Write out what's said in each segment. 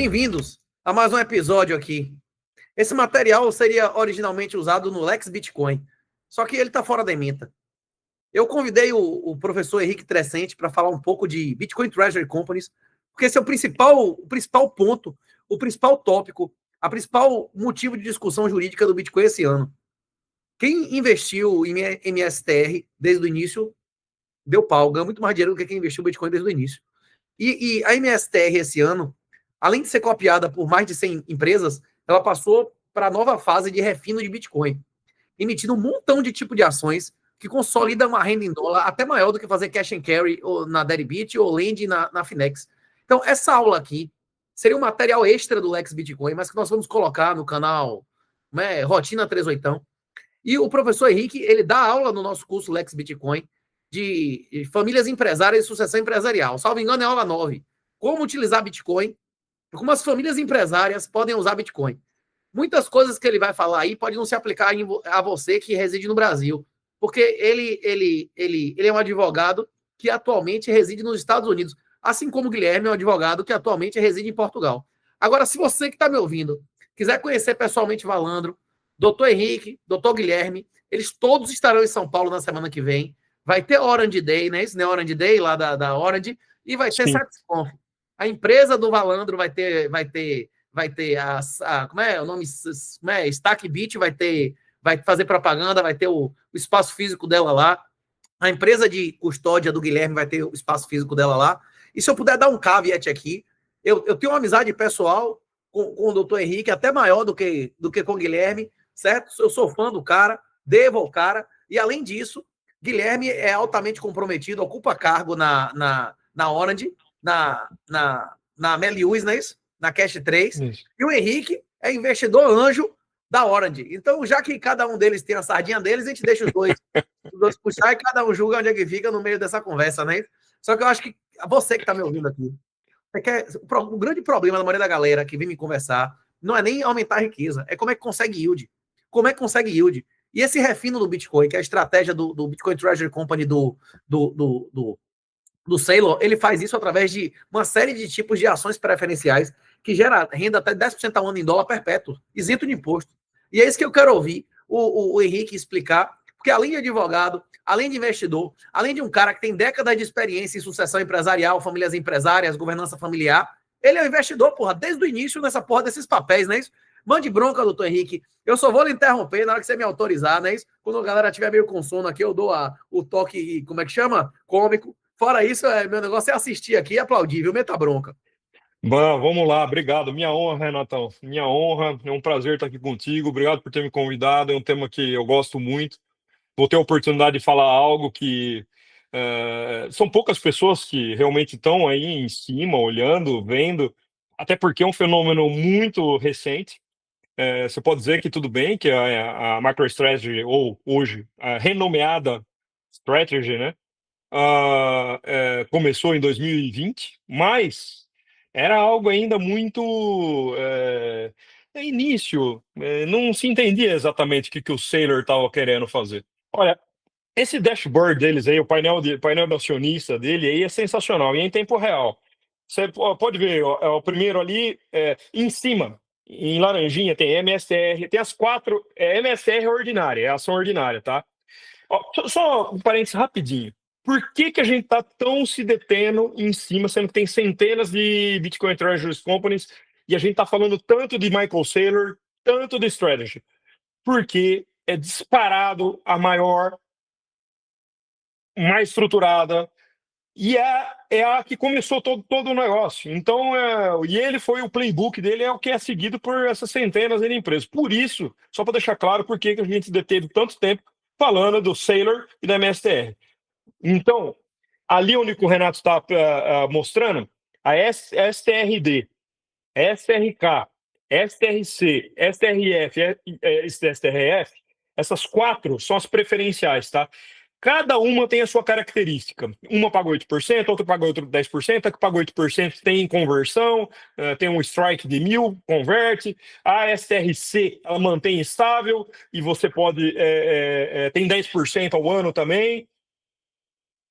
Bem-vindos a mais um episódio aqui. Esse material seria originalmente usado no Lex Bitcoin, só que ele está fora da ementa. Eu convidei o professor Henrique Trescente para falar um pouco de Bitcoin Treasury Companies, porque esse é o principal ponto, o principal tópico, a principal motivo de discussão jurídica do Bitcoin esse ano. Quem investiu em MSTR desde o início deu pau, ganhou muito mais dinheiro do que quem investiu no Bitcoin desde o início. E a MSTR esse ano, além de ser copiada por mais de 100 empresas, ela passou para a nova fase de refino de Bitcoin, emitindo um montão de tipo de ações que consolidam uma renda em dólar até maior do que fazer cash and carry ou na Deribit ou Lend na Finex. Então, essa aula aqui seria um material extra do Lex Bitcoin, mas que nós vamos colocar no canal, né, Rotina 38. E o professor Henrique, ele dá aula no nosso curso Lex Bitcoin de famílias empresárias e sucessão empresarial. Salvo engano, é aula 9. Como utilizar Bitcoin, como as famílias empresárias podem usar Bitcoin. Muitas coisas que ele vai falar aí podem não se aplicar a você que reside no Brasil, porque ele é um advogado que atualmente reside nos Estados Unidos, assim como o Guilherme é um advogado que atualmente reside em Portugal. Agora, se você que está me ouvindo quiser conhecer pessoalmente Valandro, doutor Henrique, doutor Guilherme, eles todos estarão em São Paulo na semana que vem. Vai ter Orange Day, né? Isso não é Orange Day lá da Orange, e vai ter Satisconf. A empresa do Valandro vai ter como é o nome? Como é? Stack Beat vai fazer propaganda, vai ter o espaço físico dela lá. A empresa de custódia do Guilherme vai ter o espaço físico dela lá. E se eu puder dar um caveat aqui, eu tenho uma amizade pessoal com o doutor Henrique, até maior do que com o Guilherme, certo? Eu sou fã do cara, devo ao cara, e além disso, Guilherme é altamente comprometido, ocupa cargo na Orange, na Melius, não é isso? Na Cash 3. Isso. E o Henrique é investidor anjo da Orange. Então, já que cada um deles tem a sardinha deles, a gente deixa os dois puxar e cada um julga onde é que fica no meio dessa conversa, né? Só que eu acho que você que está me ouvindo aqui, o grande problema da maioria da galera que vem me conversar não é nem aumentar a riqueza, é como é que consegue yield. Como é que consegue yield? E esse refino do Bitcoin, que é a estratégia do Bitcoin Treasury Company do Saylor, ele faz isso através de uma série de tipos de ações preferenciais que gera renda até 10% ao ano em dólar perpétuo, isento de imposto. E é isso que eu quero ouvir o Henrique explicar, porque além de advogado, além de investidor, além de um cara que tem décadas de experiência em sucessão empresarial, famílias empresárias, governança familiar, ele é um investidor, porra, desde o início nessa porra desses papéis, não é isso? Mande bronca, doutor Henrique. Eu só vou lhe interromper na hora que você me autorizar, não é isso? Quando a galera estiver meio com sono aqui, eu dou o toque, como é que chama? Cômico. Fora isso, meu negócio é assistir aqui e aplaudir, viu? Meta bronca. Bom, vamos lá, obrigado. Minha honra, Renatão. Minha honra, é um prazer estar aqui contigo. Obrigado por ter me convidado. É um tema que eu gosto muito. Vou ter a oportunidade de falar algo que são poucas pessoas que realmente estão aí em cima, olhando, vendo, até porque é um fenômeno muito recente. Você pode dizer que tudo bem, que a MicroStrategy, ou hoje, a renomeada Strategy, né? Começou em 2020, mas era algo ainda muito início, não se entendia exatamente o que o Saylor estava querendo fazer. Olha, esse dashboard deles aí, o painel do acionista dele aí é sensacional e é em tempo real. Você pode ver, ó, o primeiro ali, em cima, em laranjinha, tem MSR, tem as quatro, MSR ordinária, é a ação ordinária, tá? Ó, só um parênteses rapidinho. Por que a gente está tão se detendo em cima, sendo que tem centenas de Bitcoin Treasury Companies e a gente está falando tanto de Michael Saylor, tanto de Strategy? Porque é disparado a maior, mais estruturada, e é a que começou todo o negócio. Então, e ele foi, o playbook dele é o que é seguido por essas centenas de empresas. Por isso, só para deixar claro por que a gente deteve tanto tempo falando do Saylor e da MSTR. Então, ali onde o Renato está mostrando, a STRD, STRK, STRC, STRF, STRF, essas quatro são as preferenciais, tá? Cada uma tem a sua característica. Uma pagou 8%, outra pagou 10%, a que pagou 8% tem conversão, tem um strike de 1.000, converte. A STRC, ela mantém estável e você pode... tem 10% ao ano também.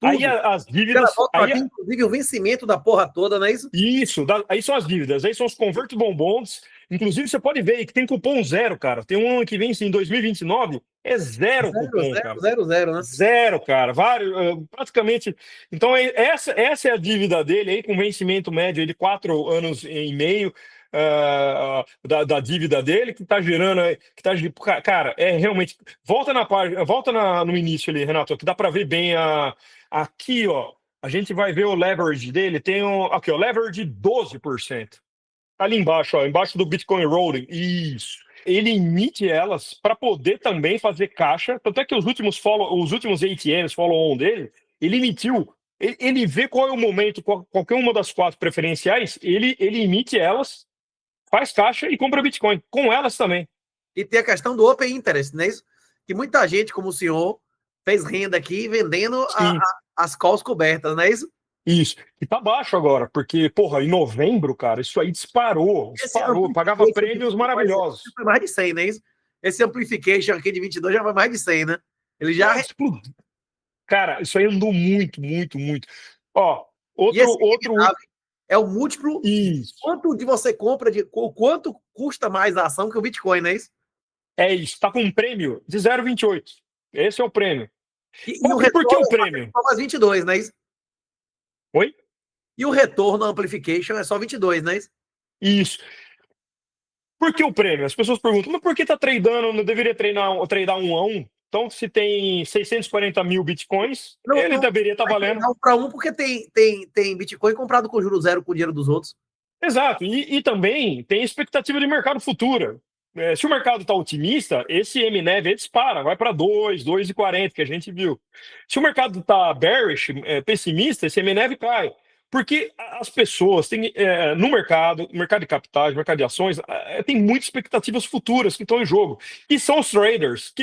Aí tudo. as Os caras dívidas. botam aqui, inclusive, o vencimento da porra toda, não é isso? Isso, aí são as dívidas, aí são os convertible bonds. Inclusive, você pode ver aí que tem cupom zero, cara. Tem um que vence em 2029, é zero Zero, cupom, zero, cara. zero, zero, né? Zero, cara. Vários, praticamente. Então, essa é a dívida dele aí, com vencimento médio aí de 4 anos e meio. Da dívida dele, que tá gerando, cara, é realmente. Volta na página, no início ali, Renato, que dá para ver bem aqui, ó. A gente vai ver o leverage dele, tem aqui, ó, leverage 12%. Ali embaixo, ó, embaixo do Bitcoin Rolling. Isso. Ele emite elas para poder também fazer caixa. Tanto é que os últimos ATMs follow-on dele, ele emitiu. Ele vê qual é o momento, qualquer uma das 4 preferenciais, ele emite elas, faz caixa e compra Bitcoin. Com elas também. E tem a questão do Open Interest, não é isso? Que muita gente, como o senhor, fez renda aqui vendendo Sim. as calls cobertas, não é isso? Isso. E tá baixo agora, porque, porra, em novembro, cara, isso aí disparou. Esse Disparou. Pagava amplification de prêmios 22 maravilhosos. foi mais de 100, não é isso? Esse amplification aqui de 22 já foi mais de 100, né? Ele já... Não, explodiu. Cara, isso aí andou muito, muito, muito. Ó, E esse outro. é o múltiplo Isso. quanto de você compra, o quanto custa mais a ação que o Bitcoin, não é isso? É isso. Tá com um prêmio de 0,28. Esse é o prêmio. E o Por que retorno o prêmio? é só mais 22, não é isso? Oi? E o retorno amplification é só 22, não é isso? Isso. Por que o prêmio? As pessoas perguntam, mas por que tá tradando? Não deveria tradar 1 a 1? Então, se tem 640 mil bitcoins, ele deveria estar valendo. Não, para um, porque tem Bitcoin comprado com juros zero com o dinheiro dos outros. Exato. E também tem expectativa de mercado futura. Se o mercado está otimista, esse MNEV dispara, vai para 2, 2,40, que a gente viu. Se o mercado está bearish, pessimista, esse MNEV cai. Porque as pessoas têm, no mercado de capitais, mercado de ações, tem muitas expectativas futuras que estão em jogo. E são os traders.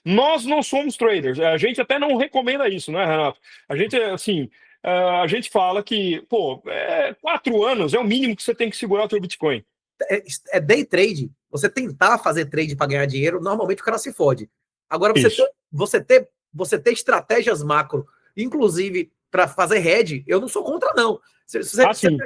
Nós não somos traders. A gente até não recomenda isso, né, Renato? A gente, assim, a gente fala que, 4 anos é o mínimo que você tem que segurar o teu Bitcoin. É day trade. Você tentar fazer trade para ganhar dinheiro, normalmente o cara se fode. Agora, você ter estratégias macro, inclusive para fazer hedge, eu não sou contra, não.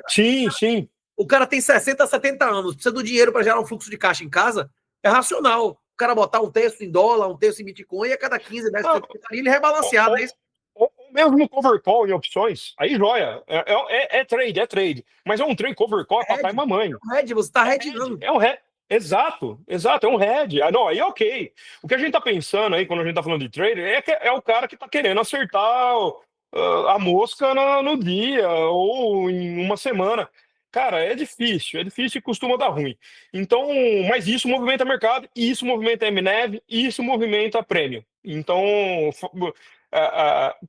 Sim. O cara tem 60, 70 anos, precisa do dinheiro para gerar um fluxo de caixa em casa, é racional. O cara botar um terço em dólar, um terço em Bitcoin, e a cada 15, 10, ele rebalancear, né? Ou mesmo no cover call em opções, aí joia. É trade. Mas é um trade cover call, é papai e mamãe. É um hedge, você está hedgando. É um hedge. Exato, é um hedge. Não, aí é ok. O que a gente tá pensando aí, quando a gente tá falando de trader, é o cara que tá querendo acertar a mosca no dia ou em uma semana. Cara, é difícil e costuma dar ruim. Então, mas isso movimenta mercado, isso movimenta MNEV, isso movimenta prêmio. Então,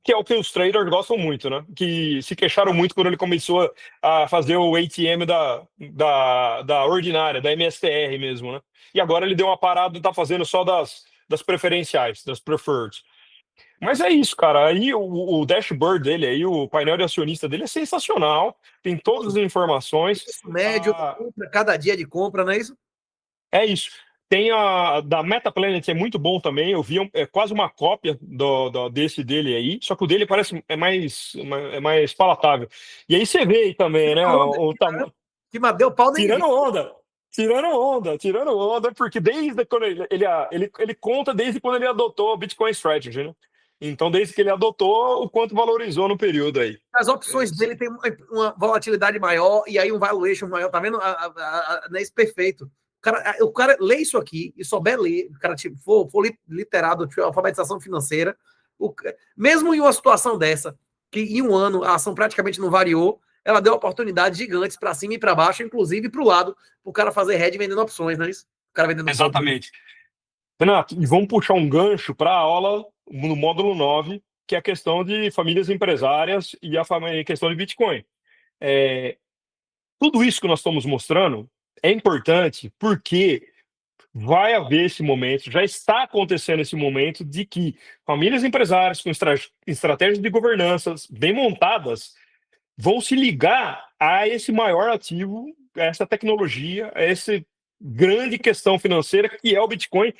que é o que os traders gostam muito, né? Que se queixaram muito quando ele começou a fazer o ATM da ordinária, da MSTR mesmo, né? E agora ele deu uma parada e tá fazendo só das preferenciais, das preferred. Mas é isso, cara. Aí o dashboard dele, aí o painel de acionista dele é sensacional. Tem todas as informações. Isso médio, cada dia de compra, não é isso? É isso. Tem da MetaPlanet, é muito bom também. Eu vi, é quase uma cópia desse dele aí, só que o dele parece mais palatável. E aí você vê aí também, né? O tamanho. Que deu pau nem Tirando onda, porque desde quando ele conta desde quando ele adotou a Bitcoin Strategy, né? Então, desde que ele adotou, o quanto valorizou no período aí. As opções dele tem uma volatilidade maior e aí um valuation maior, tá vendo? Não é isso perfeito. O cara lê isso aqui e souber ler, o cara for literado, alfabetização financeira, mesmo em uma situação dessa, que em um ano a ação praticamente não variou, ela deu oportunidades gigantes para cima e para baixo, inclusive para o lado, para o cara fazer hedge vendendo opções, não é isso? O cara vendendo Exatamente. Renato, e vamos puxar um gancho para a aula no módulo 9, que é a questão de famílias empresárias e a questão de Bitcoin. Tudo isso que nós estamos mostrando é importante porque vai haver esse momento, já está acontecendo esse momento de que famílias empresárias com estratégias de governança bem montadas vão se ligar a esse maior ativo, a essa tecnologia, a essa grande questão financeira que é o Bitcoin,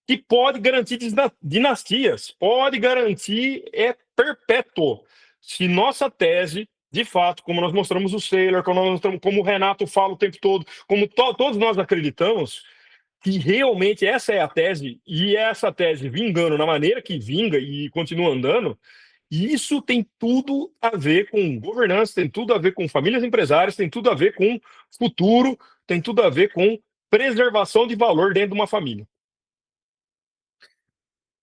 que pode garantir dinastias, pode garantir perpétuo. Se nossa tese, de fato, como nós mostramos o Saylor, como o Renato fala o tempo todo, como todos nós acreditamos, que realmente essa é a tese, e essa tese vingando na maneira que vinga e continua andando, isso tem tudo a ver com governança, tem tudo a ver com famílias empresárias, tem tudo a ver com futuro, tem tudo a ver com preservação de valor dentro de uma família.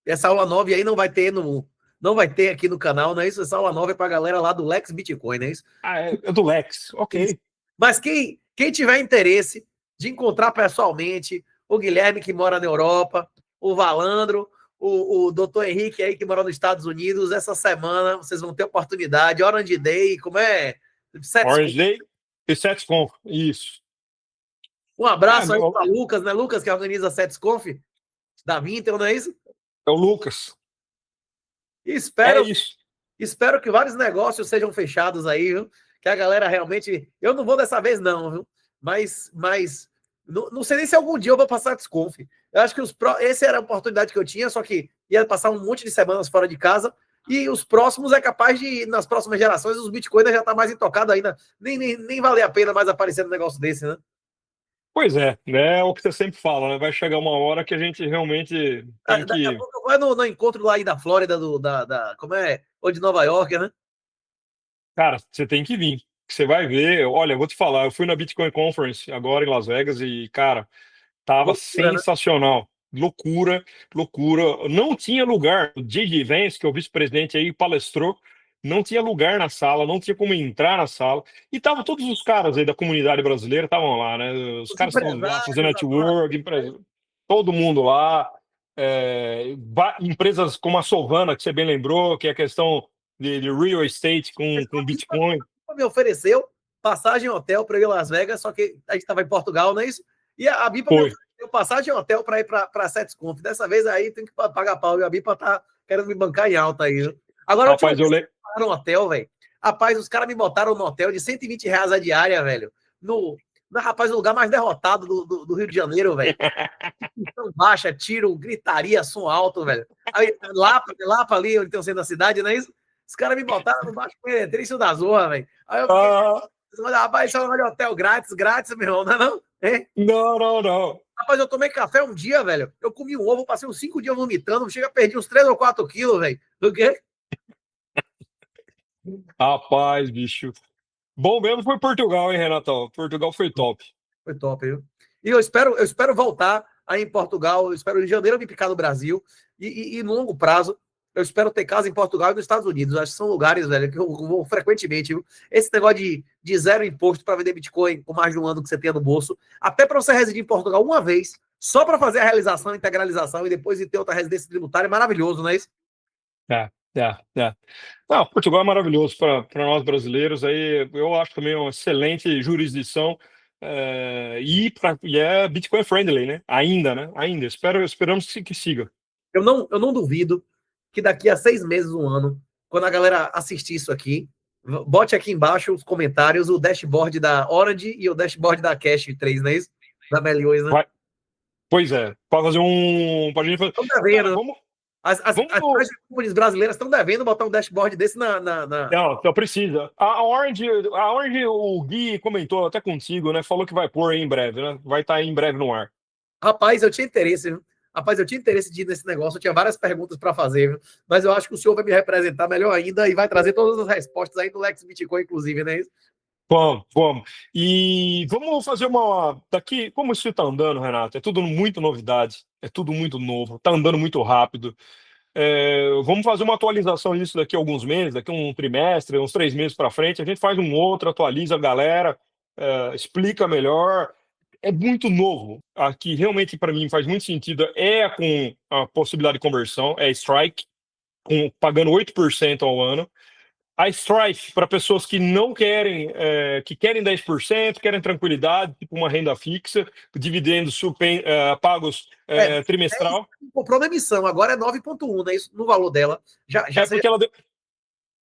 Essa aula 9 aí não vai ter aqui no canal, não é isso? Essa aula 9 é pra galera lá do Lex Bitcoin, não é isso? Ah, é do Lex, ok. Isso. Mas quem tiver interesse de encontrar pessoalmente o Guilherme que mora na Europa, o Valandro, o doutor Henrique aí que mora nos Estados Unidos, essa semana vocês vão ter oportunidade, Orange Day, como é? Orange Day e SetsConf, isso. Um abraço aí para Lucas, né? Lucas que organiza a SetsConf da Vintel, não é isso? É o Lucas. E espero que vários negócios sejam fechados aí, viu? Que a galera realmente... Eu não vou dessa vez não, viu? Mas não sei nem se algum dia eu vou passar Desconf. Eu acho que essa era a oportunidade que eu tinha, só que ia passar um monte de semanas fora de casa, e os próximos é capaz de, nas próximas gerações, os bitcoins já tá mais intocado ainda. Nem vale a pena mais aparecer um negócio desse, né? Pois é o que você sempre fala, né? Vai chegar uma hora que a gente realmente tem Daqui a que... pouco vai no encontro lá aí da Flórida, como é? Ou de Nova York, né? Cara, você tem que vir. Você vai ver. Olha, eu vou te falar, eu fui na Bitcoin Conference agora em Las Vegas e, cara, tava Loucura, né? sensacional. Loucura, loucura. Não tinha lugar. O J.J. Vance, que é o vice-presidente aí, palestrou. Não tinha lugar na sala, não tinha como entrar na sala. E tava todos os caras aí da comunidade brasileira estavam lá, né? Os Os caras estavam lá fazendo empresários, network, todo mundo lá. Empresas como a Solvana, que você bem lembrou, que é a questão de real estate com Bitcoin. me ofereceu passagem hotel para ir a Las Vegas, só que a gente estava em Portugal, não é isso? E a Bipa me Foi. ofereceu passagem hotel para ir para a SetsConf. Dessa vez aí tem que pagar pau. E a Bipa tá querendo me bancar em alta aí. Viu? Agora, a última Rapaz, vez que me no hotel, velho. Rapaz, os caras me botaram no hotel de R$ 120 a diária, velho. Rapaz, o lugar mais derrotado do Rio de Janeiro, velho. Então, baixa, tiro, gritaria, som alto, velho. Aí, Lapa ali, onde tem o centro da cidade, não é isso? Os caras me botaram no baixo meretrício da Zorra, velho. Aí eu fiquei, rapaz, isso é um hotel grátis, meu irmão, não é não? É? Não. Rapaz, eu tomei café um dia, velho. Eu comi um ovo, passei uns 5 dias vomitando, chega a perder uns 3 ou 4 quilos, velho. Do quê? Rapaz, bicho. Bom mesmo foi Portugal, hein, Renatão? Portugal foi top. Foi top, viu? E eu espero voltar aí em Portugal, eu espero em janeiro me picar no Brasil, e no longo prazo, eu espero ter casa em Portugal e nos Estados Unidos. Acho que são lugares, velho, que eu vou frequentemente, viu? Esse negócio de zero imposto para vender Bitcoin com mais de um ano que você tenha no bolso, até para você residir em Portugal uma vez, só para fazer a realização, a integralização e depois de ter outra residência tributária, é maravilhoso, não é isso? Não, Portugal é maravilhoso para nós brasileiros. Aí eu acho também uma excelente jurisdição e é Bitcoin friendly, né? Ainda, né? Ainda. Esperamos que siga. Eu não duvido que daqui a 6 meses, um ano, quando a galera assistir isso aqui, bote aqui embaixo os comentários, o dashboard da Orange e o dashboard da Cash 3, não é isso? Da Melhões, né? Pois é, para fazer pra gente fazer. Estão devendo. Cara, as companhias brasileiras estão devendo botar um dashboard desse na. Não, então precisa. A Orange, o Gui comentou até contigo, né? Falou que vai pôr aí em breve, né? Vai estar aí em breve no ar. Rapaz, eu tinha interesse, viu? Rapaz, eu tinha interesse de ir nesse negócio, eu tinha várias perguntas para fazer, viu? Mas eu acho que o senhor vai me representar melhor ainda e vai trazer todas as respostas aí do Lex Bitcoin, inclusive, né? Vamos. E vamos fazer daqui, como isso está andando, Renato? É tudo muito novidade, é tudo muito novo, está andando muito rápido. Vamos fazer uma atualização disso daqui a alguns meses, daqui a um trimestre, uns 3 meses para frente, a gente faz um outro, atualiza a galera, explica melhor. É muito novo. Aqui realmente para mim faz muito sentido com a possibilidade de conversão, é Strike, pagando 8% ao ano. A Strife, para pessoas que não querem, que querem 10%, querem tranquilidade, tipo uma renda fixa, dividendos pagos trimestral. Comprou na emissão, agora é 9,1, né? Isso no valor dela. Porque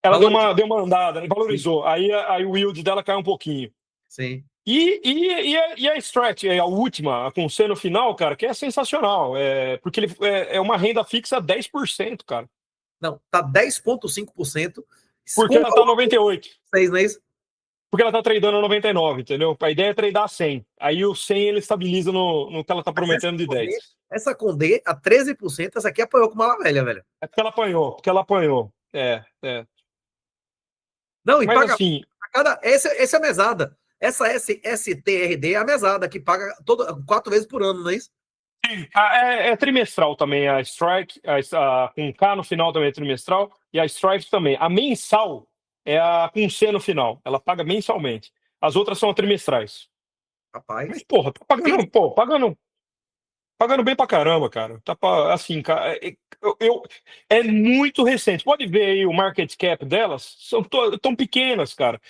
ela deu uma andada, né? Valorizou. Aí o yield dela cai um pouquinho. Sim. E a Strat, a última, com o C no final, cara, que é sensacional. Porque ele é uma renda fixa 10%, cara. Não, tá 10,5%. Porque ela tá 98. 6, não é isso? Porque ela tá tradando 99, entendeu? A ideia é tradar 100. Aí o 100 ele estabiliza no que ela tá prometendo de 10. Essa com D, a 13%, essa aqui apanhou com mala velha, velho. É porque ela apanhou, porque ela apanhou. É. Não, e Mas paga assim, a cada. Essa é a mesada. Essa STRD é a mesada, que paga 4 vezes por ano, não é isso? é trimestral também a Strike, com K no final também é trimestral, e a Strike também. A mensal é a com C no final. Ela paga mensalmente. As outras são trimestrais. Rapaz. Mas, porra, tá pagando, pagando bem pra caramba, cara. Assim, cara, é muito recente. Pode ver aí o market cap delas, são tão pequenas, cara.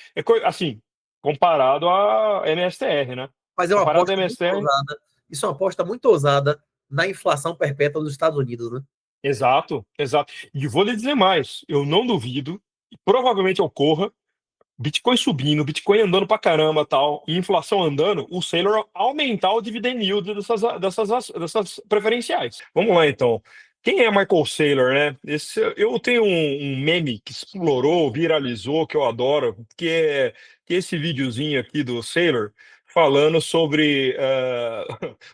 Assim, comparado à MSTR, né? Mas é uma Comparado à aposta muito MSTR. ousada. Isso é uma aposta muito ousada na inflação perpétua dos Estados Unidos, né? Exato. E vou lhe dizer mais, eu não duvido, e provavelmente ocorra, Bitcoin subindo, Bitcoin andando pra caramba, tal, e inflação andando, o Sailor aumentar o dividend yield dessas preferenciais. Vamos lá, então. Quem é Michael Saylor, né? Eu tenho um meme que explorou, viralizou, que eu adoro, que é esse videozinho aqui do Saylor falando sobre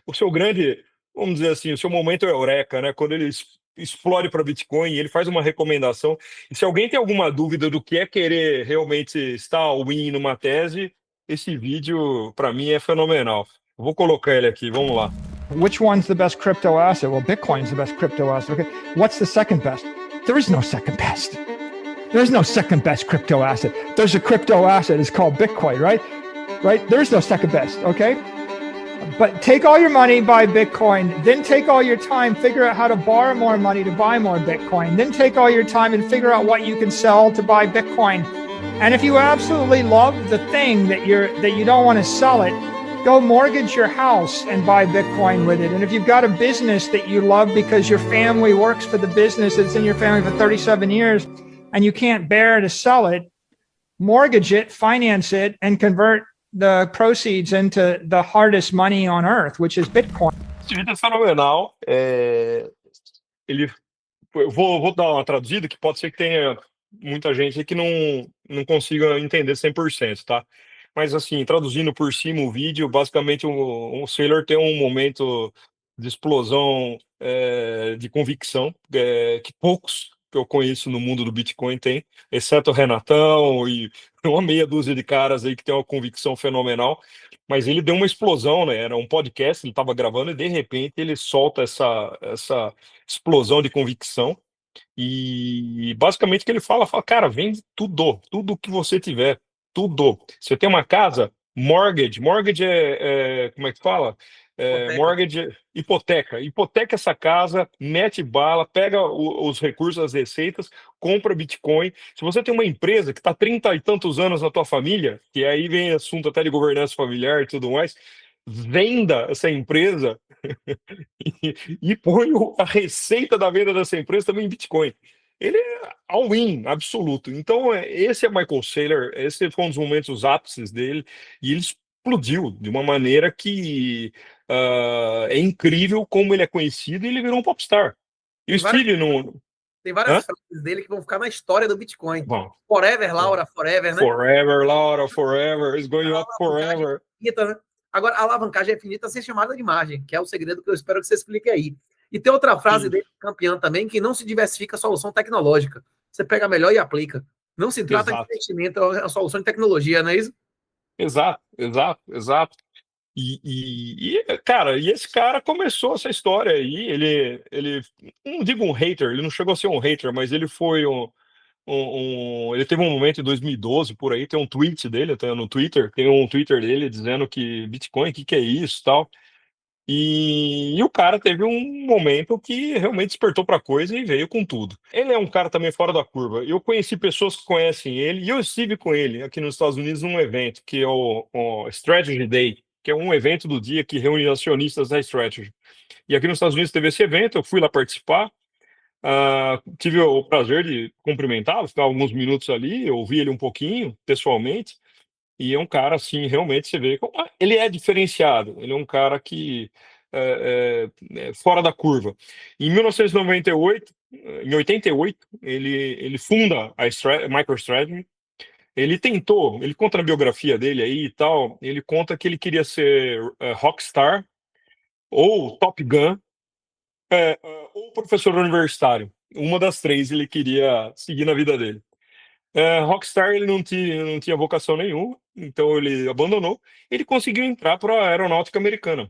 o seu grande, vamos dizer assim, o seu momento eureka, né? Quando ele explode para Bitcoin, ele faz uma recomendação. E se alguém tem alguma dúvida do que é querer realmente estar all-in numa tese, esse vídeo, para mim, é fenomenal. Vou colocar ele aqui, vamos lá. Which one's the best crypto asset? Well, Bitcoin's the best crypto asset. Okay. What's the second best? There is no second best. There's no second best crypto asset. There's a crypto asset. It's called Bitcoin, right? Right? There's no second best. Okay. But take all your money, buy Bitcoin, then take all your time, figure out how to borrow more money to buy more Bitcoin, then take all your time and figure out what you can sell to buy Bitcoin. And if you absolutely love the thing that you don't want to sell it, go mortgage your house and buy Bitcoin with it. And if you've got a business that you love because your family works for the business that's in your family for 37 years and you can't bear to sell it, mortgage it, finance it, and convert the proceeds into the hardest money on earth, which is Bitcoin. Esse vídeo é fenomenal. Eu vou dar uma traduzida que pode ser que tenha muita gente que não consiga entender 100%, tá? Mas assim, traduzindo por cima o vídeo, basicamente o Saylor tem um momento de explosão de convicção que poucos que eu conheço no mundo do Bitcoin tem, exceto o Renatão e uma meia dúzia de caras aí que tem uma convicção fenomenal. Mas ele deu uma explosão, né? Era um podcast, ele estava gravando e de repente ele solta essa explosão de convicção. E basicamente o que ele fala, cara, vende tudo que você tiver, tudo. Você tem uma casa, mortgage como é que fala? Hipoteca. Mortgage, hipoteca essa casa, mete bala, pega os recursos, as receitas, compra Bitcoin. Se você tem uma empresa que está 30 e tantos anos na tua família, que aí vem assunto até de governança familiar e tudo mais, venda essa empresa e põe a receita da venda dessa empresa também em Bitcoin. Ele é all-in, absoluto. Então, esse é Michael Saylor, esse foi um dos momentos ápices dele, e ele explodiu de uma maneira que é incrível como ele é conhecido e ele virou um popstar. E o Steve não. Tem várias frases dele que vão ficar na história do Bitcoin. Bom, Forever, Laura, forever, né? Forever, Laura, forever, it's going up forever. Infinita, né? Agora, a alavancagem é finita sem chamada de margem, que é o segredo que eu espero que você explique aí. E tem outra frase dele, campeã também, que não se diversifica a solução tecnológica. Você pega melhor e aplica. Não se trata de investimento, é uma solução de tecnologia, não é isso? Exato. Cara, e esse cara começou essa história aí, ele não digo um hater, ele não chegou a ser um hater, mas ele foi ele teve um momento em 2012, por aí, tem um tweet dele, até no Twitter, tem um Twitter dele dizendo que Bitcoin, o que é isso, tal. E o cara teve um momento que realmente despertou para coisa e veio com tudo. Ele é um cara também fora da curva. Eu conheci pessoas que conhecem ele e eu estive com ele aqui nos Estados Unidos num evento que é o Strategy Day, que é um evento do dia que reúne acionistas da Strategy. E aqui nos Estados Unidos teve esse evento, eu fui lá participar. Tive o prazer de cumprimentá-lo, ficar alguns minutos ali, eu ouvi ele um pouquinho, pessoalmente, e é um cara, assim, realmente você vê, ele é diferenciado, ele é um cara que é fora da curva. Em 1998, em 88, ele funda a MicroStrategy. Ele conta na biografia dele aí e tal, ele conta que ele queria ser rockstar ou Top Gun, ou professor universitário. Uma das três ele queria seguir na vida dele. Rockstar ele não tinha vocação nenhuma, então ele abandonou. Ele conseguiu entrar para a aeronáutica americana,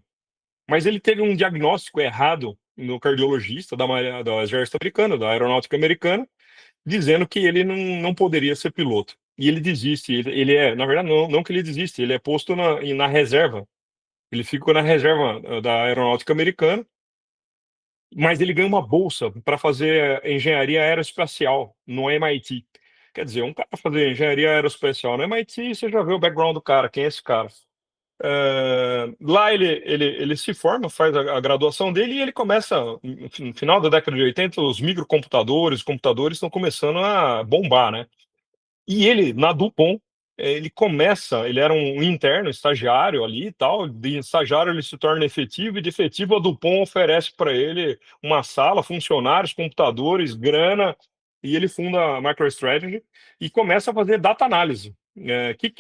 mas ele teve um diagnóstico errado no cardiologista do exército americano, da aeronáutica americana, dizendo que ele não poderia ser piloto. E ele desiste. Na verdade, não que ele desiste, ele é posto na reserva. Ele fica na reserva da aeronáutica americana, mas ele ganha uma bolsa para fazer engenharia aeroespacial no MIT. Quer dizer, um cara fazer engenharia aeroespacial no MIT, você já vê o background do cara, quem é esse cara? Lá ele se forma, faz a graduação dele e ele começa, no final da década de 80, os microcomputadores, os computadores estão começando a bombar, né? E ele, na Dupont, ele era um interno, estagiário ali e tal, de estagiário ele se torna efetivo, e de efetivo a Dupont oferece para ele uma sala, funcionários, computadores, grana, e ele funda a MicroStrategy e começa a fazer data análise. Que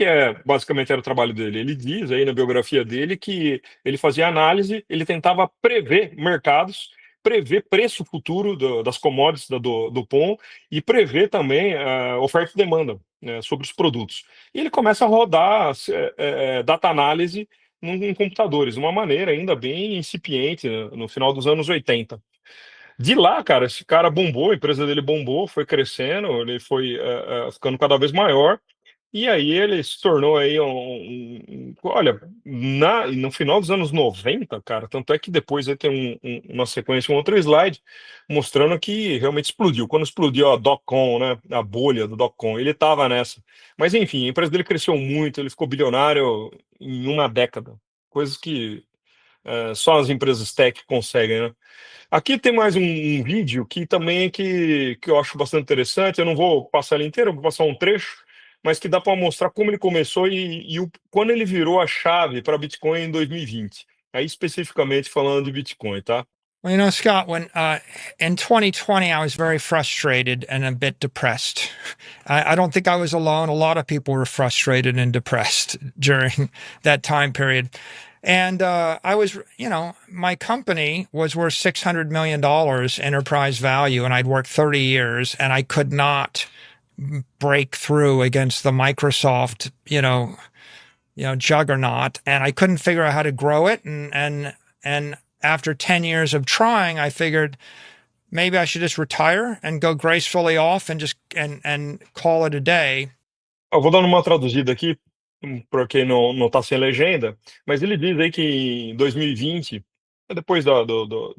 basicamente era o trabalho dele? Ele diz aí na biografia dele que ele fazia análise, ele tentava prever mercados, prever preço futuro das commodities da Dupont e prever também oferta e demanda, né, sobre os produtos. E ele começa a rodar data análise em computadores, de uma maneira ainda bem incipiente, né, no final dos anos 80. De lá, cara, esse cara bombou, a empresa dele bombou, foi crescendo, ele foi ficando cada vez maior. E aí ele se tornou aí olha, no final dos anos 90, cara, tanto é que depois aí tem uma sequência, um outro slide, mostrando que realmente explodiu. Quando explodiu a dot-com, né, a bolha do dot-com, ele estava nessa. Mas enfim, a empresa dele cresceu muito, ele ficou bilionário em uma década. Coisas que só as empresas tech conseguem, né? Aqui tem mais um vídeo que também que eu acho bastante interessante. Eu não vou passar ele inteiro, eu vou passar um trecho, mas que dá para mostrar como ele começou quando ele virou a chave para Bitcoin em 2020. Aí especificamente falando de Bitcoin, tá? Well, Scott, when in 2020, I was very frustrated and a bit depressed. I don't think I was alone. A lot of people were frustrated and depressed during that time period. And I was, my company was worth $600 million enterprise value, and I'd worked 30 years, and I could not break through against the Microsoft, juggernaut, and I couldn't figure out how to grow it. And after 10 years of trying, I figured maybe I should just retire and go gracefully off and just and call it a day. Eu vou dando uma traduzida aqui para quem não está sem legenda, mas ele diz aí que em 2020, depois do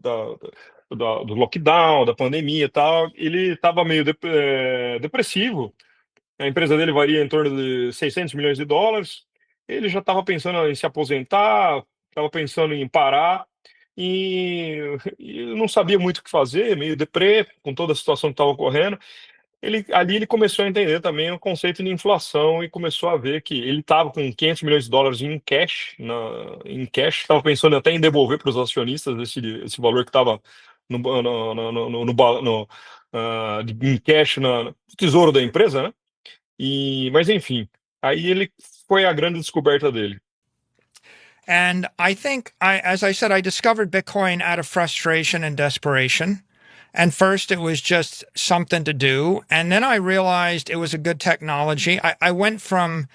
lockdown, da pandemia e tal, ele estava meio depressivo. A empresa dele varia em torno de $600 milhões. Ele já estava pensando em se aposentar, estava pensando em parar e não sabia muito o que fazer, meio deprê, com toda a situação que estava ocorrendo. Ali ele começou a entender também o conceito de inflação e começou a ver que ele estava com $500 milhões em cash, estava pensando até em devolver para os acionistas esse valor que estava em cash no tesouro da empresa, né? Mas enfim, aí ele foi a grande descoberta dele. And I think, as I said, I discovered Bitcoin out of frustration and desperation. And first it was just something to do. And then I realized it was a good technology. I went from,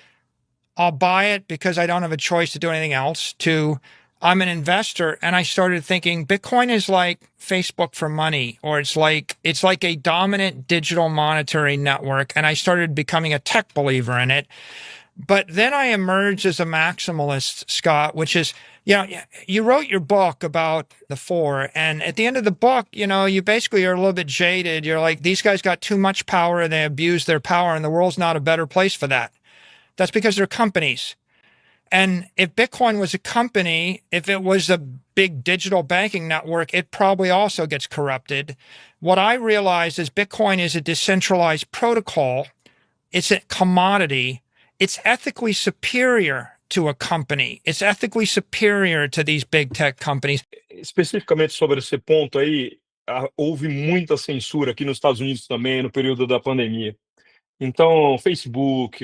I'll buy it because I don't have a choice to do anything else, to I'm an investor. And I started thinking Bitcoin is like Facebook for money, or it's like a dominant digital monetary network. And I started becoming a tech believer in it. But then I emerged as a maximalist, Scott, which is, you wrote your book about the four, and at the end of the book, you basically are a little bit jaded. You're like, these guys got too much power and they abuse their power, and the world's not a better place for that. That's because they're companies. And if Bitcoin was a company, if it was a big digital banking network, it probably also gets corrupted. What I realized is Bitcoin is a decentralized protocol. It's a commodity. It's ethically superior to a company. It's ethically superior to these big tech companies. Especificamente sobre esse ponto aí, houve muita censura aqui nos Estados Unidos também no período da pandemia. Então, Facebook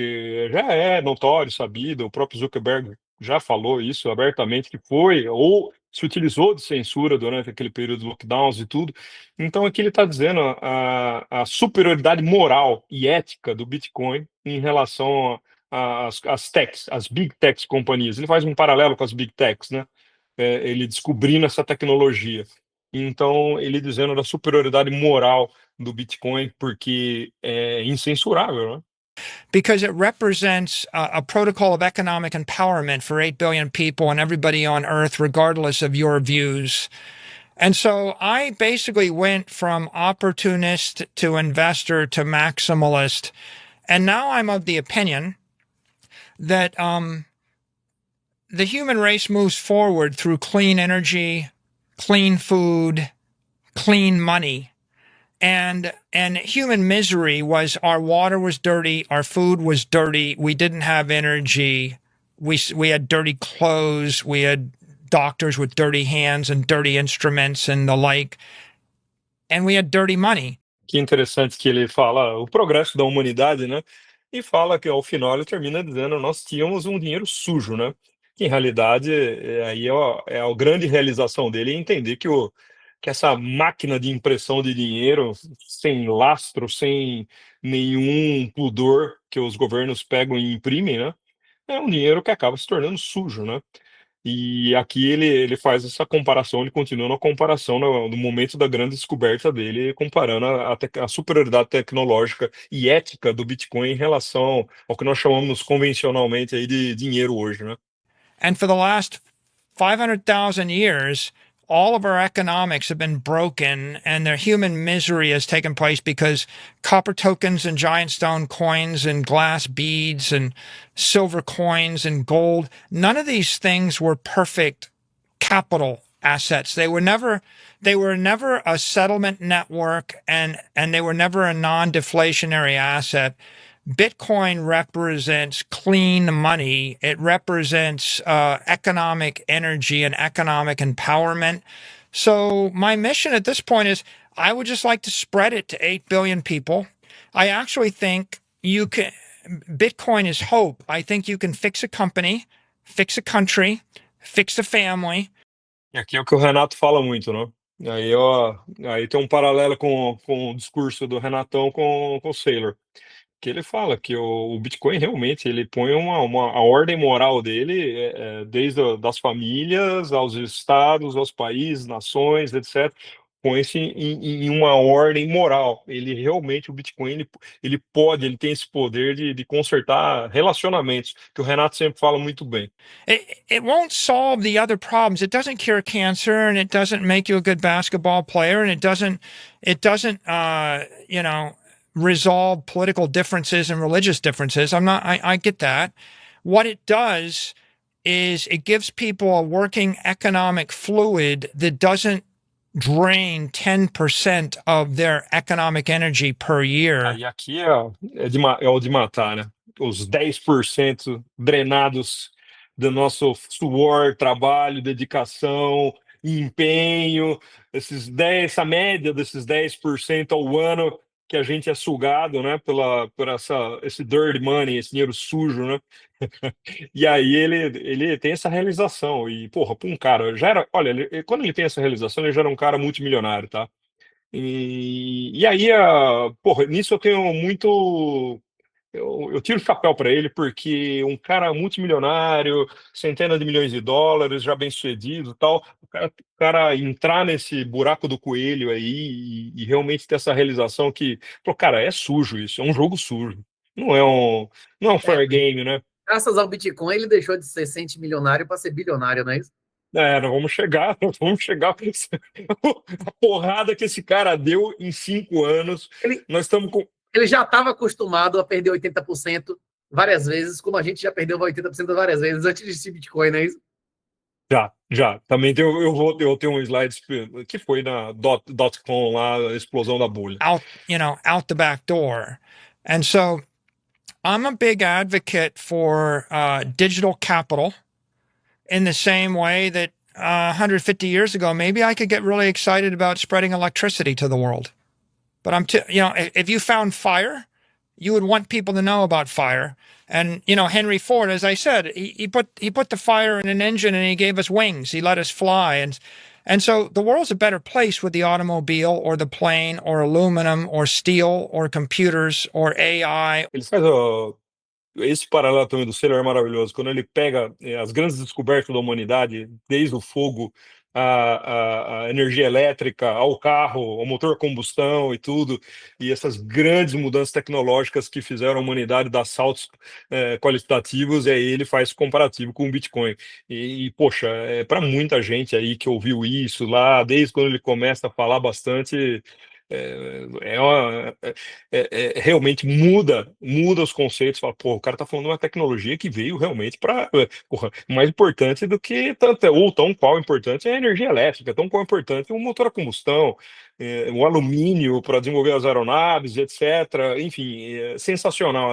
já é notório, sabido, o próprio Zuckerberg já falou isso abertamente, que foi ou se utilizou de censura durante aquele período de lockdowns e tudo. Então, aqui ele está dizendo a superioridade moral e ética do Bitcoin em relação às techs, as big techs companhias. Ele faz um paralelo com as big techs, né? Ele descobrindo essa tecnologia. Então, ele dizendo da superioridade moral do Bitcoin, porque é incensurável, né? Because it represents a protocol of economic empowerment for 8 billion people and everybody on Earth, regardless of your views. And so I basically went from opportunist to investor to maximalist. And now I'm of the opinion that the human race moves forward through clean energy, clean food, clean money. And human misery was our water was dirty, our food was dirty, we didn't have energy, we had dirty clothes, we had doctors with dirty hands and dirty instruments and the like, and we had dirty money. Que interessante que ele fala o progresso da humanidade, né? E fala que ao final ele termina dizendo nós tínhamos um dinheiro sujo, né? Que em realidade aí é a grande realização dele é entender que essa máquina de impressão de dinheiro sem lastro, sem nenhum pudor que os governos pegam e imprimem, né? É um dinheiro que acaba se tornando sujo, né? E aqui ele faz essa comparação, ele continua na comparação no momento da grande descoberta dele, comparando a superioridade tecnológica e ética do Bitcoin em relação ao que nós chamamos convencionalmente aí de dinheiro hoje, né? And for the last 500,000 years, all of our economics have been broken and the human misery has taken place because copper tokens and giant stone coins and glass beads and silver coins and gold, none of these things were perfect capital assets. They were never a settlement network and they were never a non-deflationary asset. Bitcoin represents clean money. It represents economic energy and economic empowerment. So my mission at this point is I would just like to spread it to 8 billion people. I actually think Bitcoin is hope. I think you can fix a company, fix a country, fix a family. E aqui é o que o Renato fala muito, né? Aí tem um paralelo com o discurso do Renatão com o Saylor. Que ele fala que o Bitcoin realmente ele põe a ordem moral dele desde das famílias aos estados, aos países, nações, etc. Põe-se em uma ordem moral. Ele realmente, o Bitcoin, ele tem esse poder de consertar relacionamentos, que o Renato sempre fala muito bem. It won't solve the other problems. It doesn't cure cancer, and it doesn't make you a good basketball player, and it doesn't resolve political differences and religious differences. I get that. What it does is it gives people a working economic fluid that doesn't drain 10% of their economic energy per year. E aqui é o de matar, né? Os 10% drenados do nosso suor, trabalho, dedicação, empenho, essa média desses 10% ao ano que a gente é sugado, né, por esse dirty money, esse dinheiro sujo, né? E aí ele tem essa realização e, porra, para um cara, olha, quando ele tem essa realização, ele já era um cara multimilionário, tá? E aí, porra, nisso eu tenho muito. Eu tiro o chapéu para ele, porque um cara multimilionário, centenas de milhões de dólares, já bem sucedido e tal, o cara entrar nesse buraco do coelho aí e realmente ter essa realização que, pô, cara, é sujo isso, é um jogo sujo. Não é um fair game, né? Graças ao Bitcoin, ele deixou de ser centimilionário para ser bilionário, não é isso? Nós vamos chegar a porrada que esse cara deu em 5 anos. Nós estamos com. Ele já estava acostumado a perder 80% várias vezes, como a gente já perdeu 80% várias vezes antes de ser Bitcoin, não é isso? Já. Também eu tenho um slide que foi na .com lá, a explosão da bolha. Out the back door. And so I'm a big advocate for digital capital in the same way that 150 years ago, maybe I could get really excited about spreading electricity to the world. But if you found fire, you would want people to know about fire. And, Henry Ford, as I said, he put the fire in an engine and he gave us wings. He let us fly. And so the world's a better place with the automobile or the plane or aluminum or steel or computers or AI. Ele faz esse paralelo também do Sailor é maravilhoso. Quando ele pega as grandes descobertas da humanidade, desde o fogo, a energia elétrica, ao carro, ao motor a combustão e tudo, e essas grandes mudanças tecnológicas que fizeram a humanidade dar saltos qualitativos, e aí ele faz comparativo com o Bitcoin. Poxa, para muita gente aí que ouviu isso lá, desde quando ele começa a falar bastante, realmente muda os conceitos. Fala, pô, o cara tá falando de uma tecnologia que veio realmente para, mais importante do que ou tão qual importante é a energia elétrica, tão qual importante o motor a combustão, o alumínio para desenvolver as aeronaves, etc. Enfim, é sensacional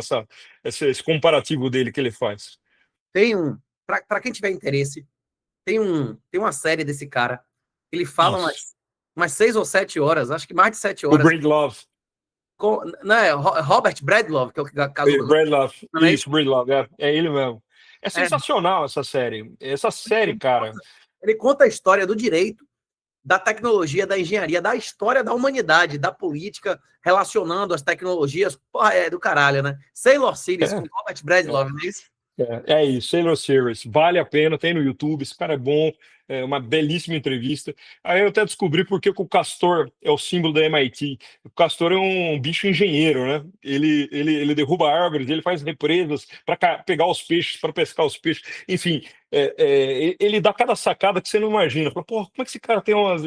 esse comparativo dele que ele faz. Tem para quem tiver interesse, tem uma série desse cara. Ele fala umas 6 ou 7 horas, acho que mais de 7 horas. O Breedlove. Não, é Robert Breedlove, que é o caso. Breedlove, isso, Breedlove, é ele mesmo. É sensacional essa série. Essa série, cara. Ele conta a história do direito, da tecnologia, da engenharia, da história da humanidade, da política, relacionando as tecnologias. Porra, é do caralho, né? Sailor Series com Robert Breedlove, não é isso? É isso, Sailor Series. Vale a pena, tem no YouTube, esse cara é bom. É uma belíssima entrevista. Aí eu até descobri por que o castor é o símbolo da MIT. O castor é um bicho engenheiro, né? Ele derruba árvores, ele faz represas para pegar os peixes, para pescar os peixes. Enfim, ele dá cada sacada que você não imagina. Fala, pô, como é que esse cara tem umas...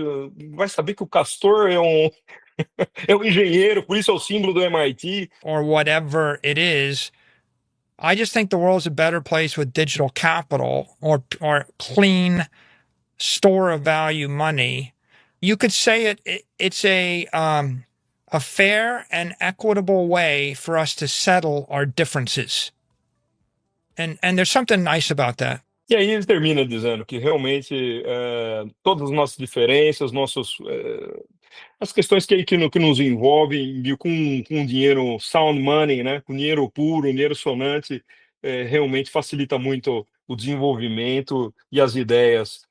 Vai saber que o castor é um... é um engenheiro, por isso é o símbolo do MIT. Or whatever it is. I just think the world's a better place with digital capital or clean store of value money. You could say it's a fair and equitable way for us to settle our differences. And there's something nice about that. E aí ele termina dizendo que realmente todas as nossas diferenças, as questões que nos envolvem com dinheiro sound money, né, com dinheiro puro, dinheiro sonante, realmente facilita muito o desenvolvimento e as ideias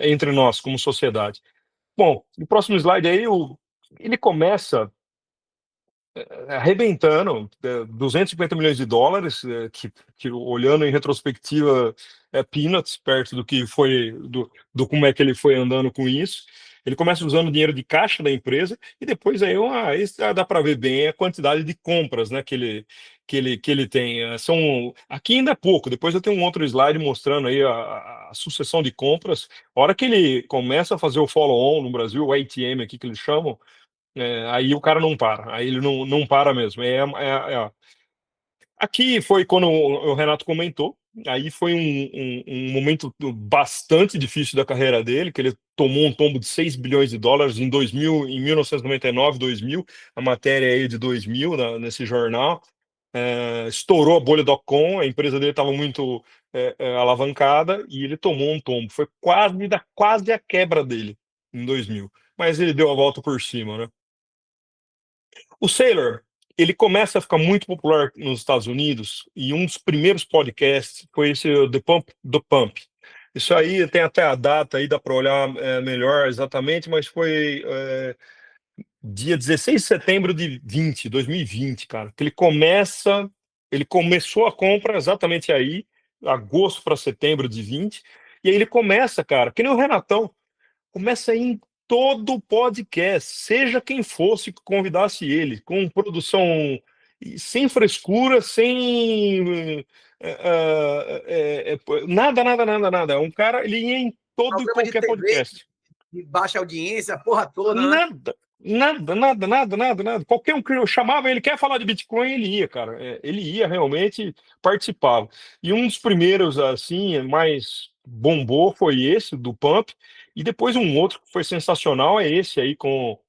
entre nós como sociedade. Bom, no próximo slide aí ele começa arrebentando 250 milhões de dólares, que olhando em retrospectiva peanuts perto do que foi do como é que ele foi andando com isso. Ele começa usando o dinheiro de caixa da empresa e depois aí dá para ver bem a quantidade de compras, né, que ele tem. Aqui ainda é pouco, depois eu tenho um outro slide mostrando aí a sucessão de compras. A hora que ele começa a fazer o follow-on no Brasil, o ATM aqui que eles chamam, aí o cara não para, aí ele não para mesmo. Aqui foi quando o Renato comentou, aí foi um momento bastante difícil da carreira dele, que ele tomou um tombo de 6 bilhões de dólares em 1999, 2000, a matéria aí de 2000 nesse jornal. Estourou a bolha .com, a empresa dele estava muito alavancada e ele tomou um tombo. Foi quase a quebra dele em 2000, mas ele deu a volta por cima, né? O Sailor, ele começa a ficar muito popular nos Estados Unidos e um dos primeiros podcasts foi esse The Pump do Pump. Isso aí tem até a data aí, dá para olhar melhor exatamente, mas foi dia 16 de setembro de 2020, cara, que ele começou a compra exatamente aí, agosto para setembro de 20, e aí ele começa, cara, que nem o Renatão, começa em todo podcast, seja quem fosse que convidasse ele, com produção sem frescura, sem nada. Um cara, ele ia em todo e qualquer podcast. De baixa audiência, a porra toda. Nada. Qualquer um que eu chamava, ele quer falar de Bitcoin, ele ia, cara. Ele ia realmente participava. E um dos primeiros, assim, mais bombou foi esse, do Pump. E depois um outro que foi sensacional é esse aí com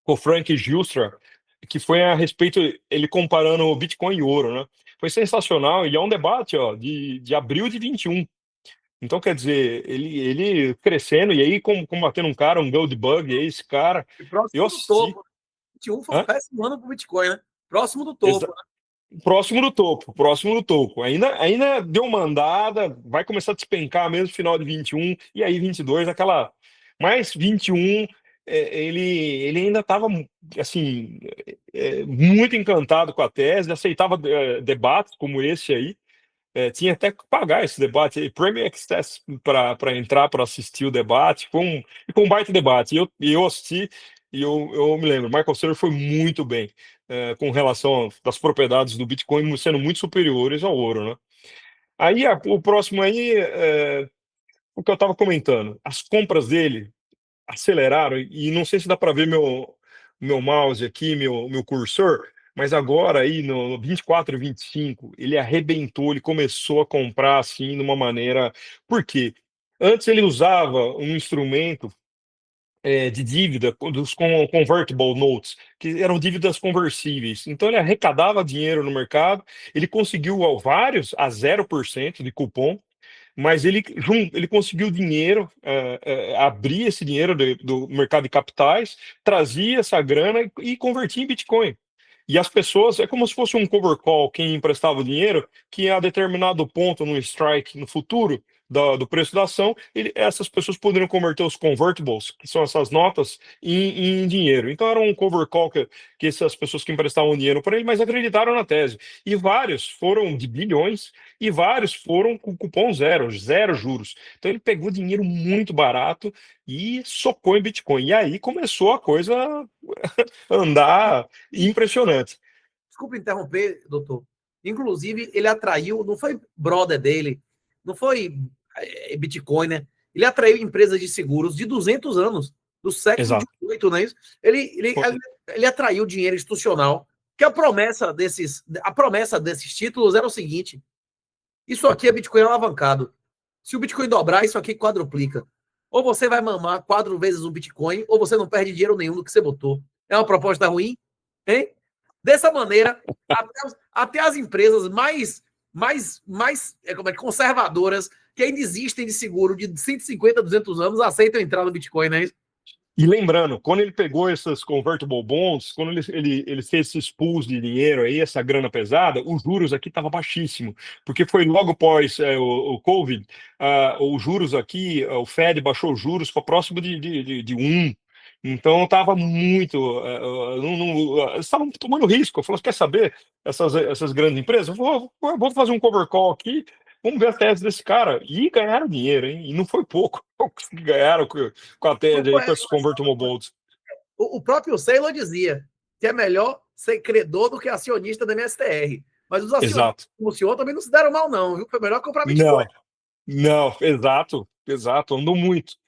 o Frank Gilstra, que foi a respeito, ele comparando o Bitcoin e ouro, né? Foi sensacional e é um debate de abril de 21. Então, quer dizer, ele crescendo, e aí combatendo um cara, um Goldbug, e aí esse cara, E eu próximo do assisti. topo. 21 foi um Hã? péssimo ano pro Bitcoin, né? Próximo do topo. Próximo do topo, próximo do topo. Ainda deu uma andada, vai começar a despencar mesmo no final de 21, e aí 22, aquela. Mais 21, ele ainda estava assim, muito encantado com a tese, aceitava debates como esse aí. Tinha até que pagar esse debate, Premier Access para entrar para assistir o debate. Foi um baita debate. E eu assisti e eu me lembro, Michael Saylor foi muito bem com relação das propriedades do Bitcoin sendo muito superiores ao ouro, né? Aí o próximo aí, o que eu estava comentando, as compras dele aceleraram, e não sei se dá para ver meu mouse aqui, meu cursor, mas agora aí no 24 e 25, ele arrebentou, ele começou a comprar assim de uma maneira. Por quê? Antes ele usava um instrumento de dívida dos convertible notes, que eram dívidas conversíveis. Então ele arrecadava dinheiro no mercado, ele conseguiu vários a 0% de cupom, mas ele conseguiu dinheiro, abrir esse dinheiro do mercado de capitais, trazia essa grana e convertia em Bitcoin. E as pessoas, é como se fosse um cover call, quem emprestava o dinheiro, que a determinado ponto no strike no futuro do preço da ação, essas pessoas poderiam converter os convertibles, que são essas notas, em dinheiro. Então era um cover call que essas pessoas que emprestavam dinheiro para ele, mas acreditaram na tese. E vários foram de bilhões, e vários foram com cupom zero juros. Então ele pegou dinheiro muito barato e socou em Bitcoin. E aí começou a coisa andar impressionante. Desculpa interromper, doutor. Inclusive, ele atraiu, não foi brother dele, não foi Bitcoin, né? Ele atraiu empresas de seguros de 200 anos, do século Exato. XVIII, não é isso? Ele atraiu dinheiro institucional, que a promessa desses títulos era o seguinte: isso aqui é Bitcoin alavancado. Se o Bitcoin dobrar, isso aqui quadruplica. Ou você vai mamar 4 vezes o Bitcoin, ou você não perde dinheiro nenhum do que você botou. É uma proposta ruim? Hein? Dessa maneira, até as empresas mais conservadoras, que ainda existem de seguro de 150, 200 anos, aceitam entrar no Bitcoin, não é isso? E lembrando, quando ele pegou essas convertible bonds, quando ele fez esses pools de dinheiro aí, essa grana pesada, os juros aqui estavam baixíssimo, porque foi logo após o Covid, os juros aqui, o Fed baixou os juros para próximo de 1. Então estava muito. Eles estavam tomando risco. Eu falei, quer saber, essas grandes empresas? Eu vou fazer um cover call aqui, vamos ver a tese desse cara. E ganharam dinheiro, hein? E não foi pouco. Ganharam com a tese aí, com esses convertible bonds. O próprio Saylor dizia que é melhor ser credor do que acionista da MSTR. Mas os acionistas, Exato. como o senhor, também não se deram mal, não, viu? Foi melhor comprar Bitcoin. Não, exato, andou muito.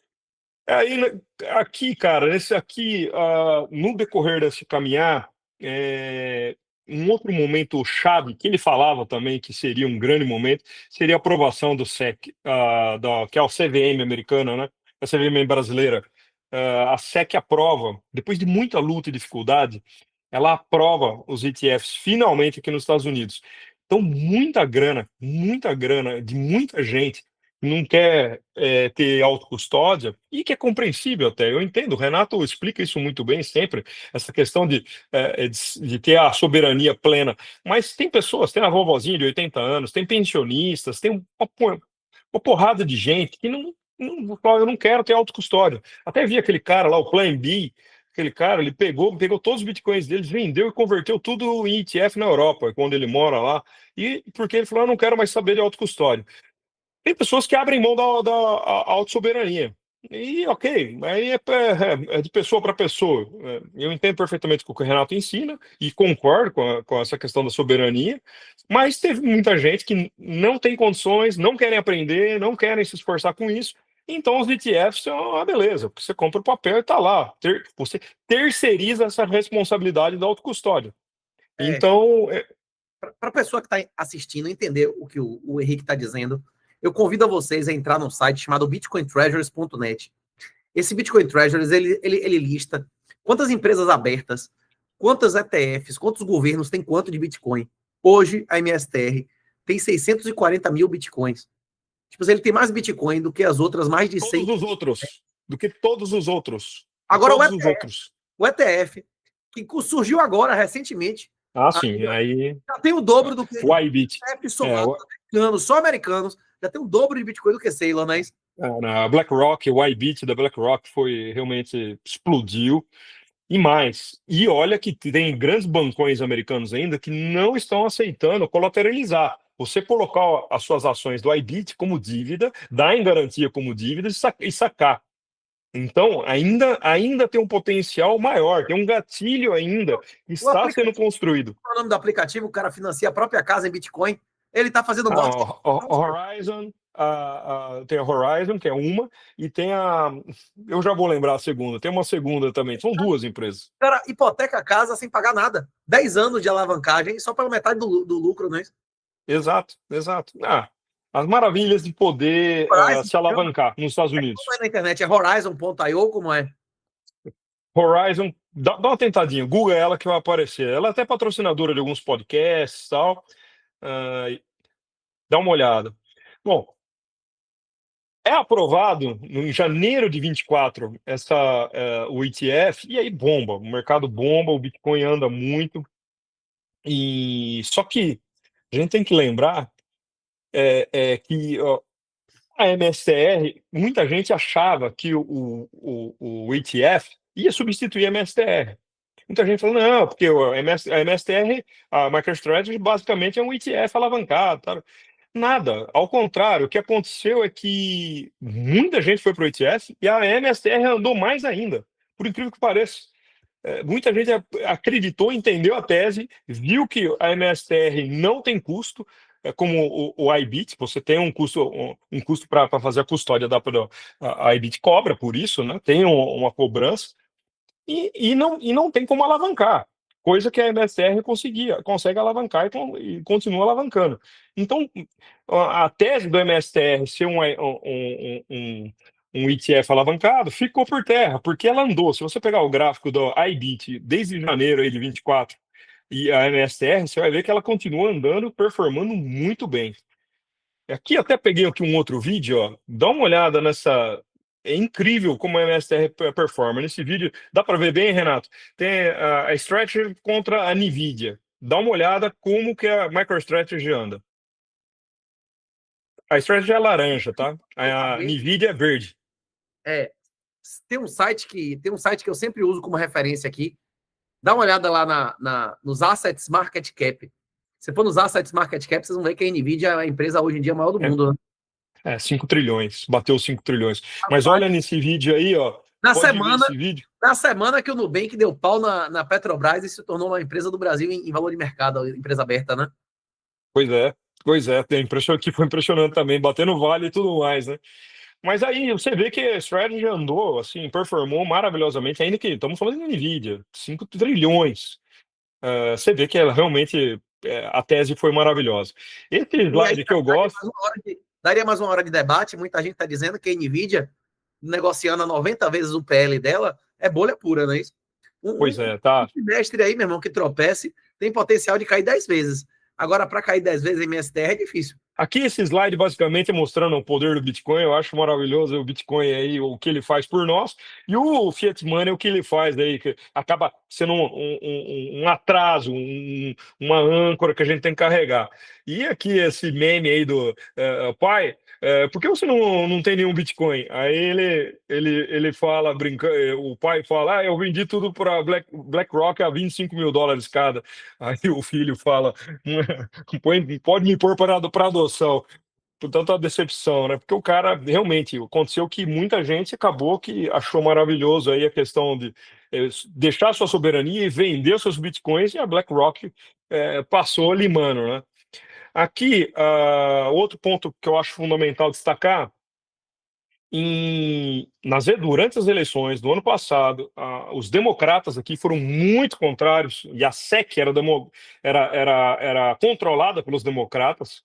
Aí, aqui, cara, no decorrer desse caminhar, um outro momento chave que ele falava também que seria um grande momento seria a aprovação do SEC, que é o CVM americana, né? A CVM brasileira. A SEC aprova, depois de muita luta e dificuldade, ela aprova os ETFs finalmente aqui nos Estados Unidos. Então, muita grana de muita gente não quer ter autocustódia, e que é compreensível até. Eu entendo, o Renato explica isso muito bem sempre, essa questão de ter a soberania plena. Mas tem pessoas, tem a vovozinha de 80 anos, tem pensionistas, tem uma porrada de gente que eu não quero ter autocustódia. Até vi aquele cara lá, o Plan B, aquele cara, ele pegou todos os bitcoins deles, vendeu e converteu tudo em ETF na Europa, quando ele mora lá, e porque ele falou, eu não quero mais saber de autocustódia. Tem pessoas que abrem mão da autossoberania. E ok, aí é de pessoa para pessoa. Eu entendo perfeitamente o que o Renato ensina e concordo com essa questão da soberania, mas teve muita gente que não tem condições, não querem aprender, não querem se esforçar com isso. Então os ETFs são uma beleza, porque você compra o papel e está lá. Você terceiriza essa responsabilidade da autocustódia. Então, Para a pessoa que está assistindo entender o que o Henrique está dizendo, eu convido vocês a entrar num site chamado bitcointreasures.net. Esse Bitcoin Treasuries, ele lista quantas empresas abertas, quantas ETFs, quantos governos tem quanto de Bitcoin. Hoje, a MSTR tem 640 mil Bitcoins. Tipo assim, ele tem mais Bitcoin do que as outras mais de 100. Todos os outros. Do que todos os outros. Agora Todos os outros. o ETF, que surgiu agora, recentemente, Ah, sim. Aí. já tem o dobro do que O IBIT. ETF somado, americanos, só americanos, já tem o dobro de Bitcoin do que Ceylon, não é isso? A BlackRock, o IBIT da BlackRock foi realmente explodiu. E mais. E olha que tem grandes bancões americanos ainda que não estão aceitando colateralizar. Você colocar as suas ações do IBIT como dívida, dar em garantia como dívida e sacar. Então, ainda tem um potencial maior, tem um gatilho ainda que está sendo construído. Qual é o nome do aplicativo? O cara financia a própria casa em Bitcoin. Ele está fazendo morte. Horizon, tem a Horizon, que é uma, e tem a. Eu já vou lembrar a segunda, tem uma segunda também. São duas empresas. O cara hipoteca a casa sem pagar nada. 10 anos de alavancagem, só pela metade do lucro, não é isso? Exato, exato. As maravilhas de poder se alavancar nos Estados Unidos. Como é na internet? É Horizon.io, como é? Horizon, dá uma tentadinha, Google ela que vai aparecer. Ela é até patrocinadora de alguns podcasts e tal. Dá uma olhada. Bom, é aprovado em janeiro de 24 o ETF, e aí bomba, o mercado bomba, o Bitcoin anda muito. E só que a gente tem que lembrar que a MSTR, muita gente achava que o ETF ia substituir a MSTR. Muita gente falou, não, porque a MSTR, a MicroStrategy, basicamente é um ETF alavancado. Tá? Nada, ao contrário, o que aconteceu é que muita gente foi para o ETF e a MSTR andou mais ainda, por incrível que pareça. Muita gente acreditou, entendeu a tese, viu que a MSTR não tem custo, como o IBIT, você tem um custo para fazer a custódia a IBIT cobra por isso, né? Tem uma cobrança, e não tem como alavancar, coisa que a MSR consegue alavancar e continua alavancando. Então, a tese do MSTR ser um ETF alavancado ficou por terra, porque ela andou. Se você pegar o gráfico do IBIT desde janeiro aí de 24 e a MSTR, você vai ver que ela continua andando, performando muito bem. Aqui até peguei aqui um outro vídeo, ó. Dá uma olhada nessa. É incrível como a MSTR performa. Nesse vídeo, dá para ver bem, Renato? Tem a Strategy contra a NVIDIA. Dá uma olhada como que a MicroStrategy anda. A Strategy é laranja, tá? A NVIDIA é verde. Tem um site que eu sempre uso como referência aqui. Dá uma olhada lá nos Assets Market Cap. Se for nos Assets Market Cap, vocês vão ver que a NVIDIA é a empresa hoje em dia maior do mundo, né? 5 trilhões, bateu 5 trilhões. Mas olha nesse vídeo aí, ó. Na semana que o Nubank deu pau na Petrobras e se tornou uma empresa do Brasil em valor de mercado, empresa aberta, né? Pois é. Que foi impressionante também, batendo vale e tudo mais, né? Mas aí você vê que a Strategy andou, assim, performou maravilhosamente, ainda que estamos falando de NVIDIA, 5 trilhões. Você vê que ela realmente, a tese foi maravilhosa. Esse slide que eu gosto... Daria mais uma hora de debate. Muita gente está dizendo que a NVIDIA, negociando a 90 vezes o PL dela, é bolha pura, não é isso? Pois é, tá. Um trimestre aí, meu irmão, que tropece, tem potencial de cair 10 vezes. Agora, para cair 10 vezes em MSTR é difícil. Aqui esse slide basicamente é mostrando o poder do Bitcoin. Eu acho maravilhoso o Bitcoin aí, o que ele faz por nós, e o Fiat Money, o que ele faz aí, que acaba sendo um atraso, uma âncora que a gente tem que carregar. E aqui esse meme aí do pai, por que você não tem nenhum Bitcoin? Aí ele fala, brincando, o pai fala, eu vendi tudo para BlackRock a $25.000 cada. Aí o filho fala, pode me pôr para adoção. Portanto, a decepção, né? Porque o cara realmente aconteceu que muita gente acabou que achou maravilhoso aí a questão de deixar sua soberania e vender seus bitcoins, e a BlackRock passou limando, né? Aqui, outro ponto que eu acho fundamental destacar, durante as eleições do ano passado, os democratas aqui foram muito contrários, e a SEC era controlada pelos democratas,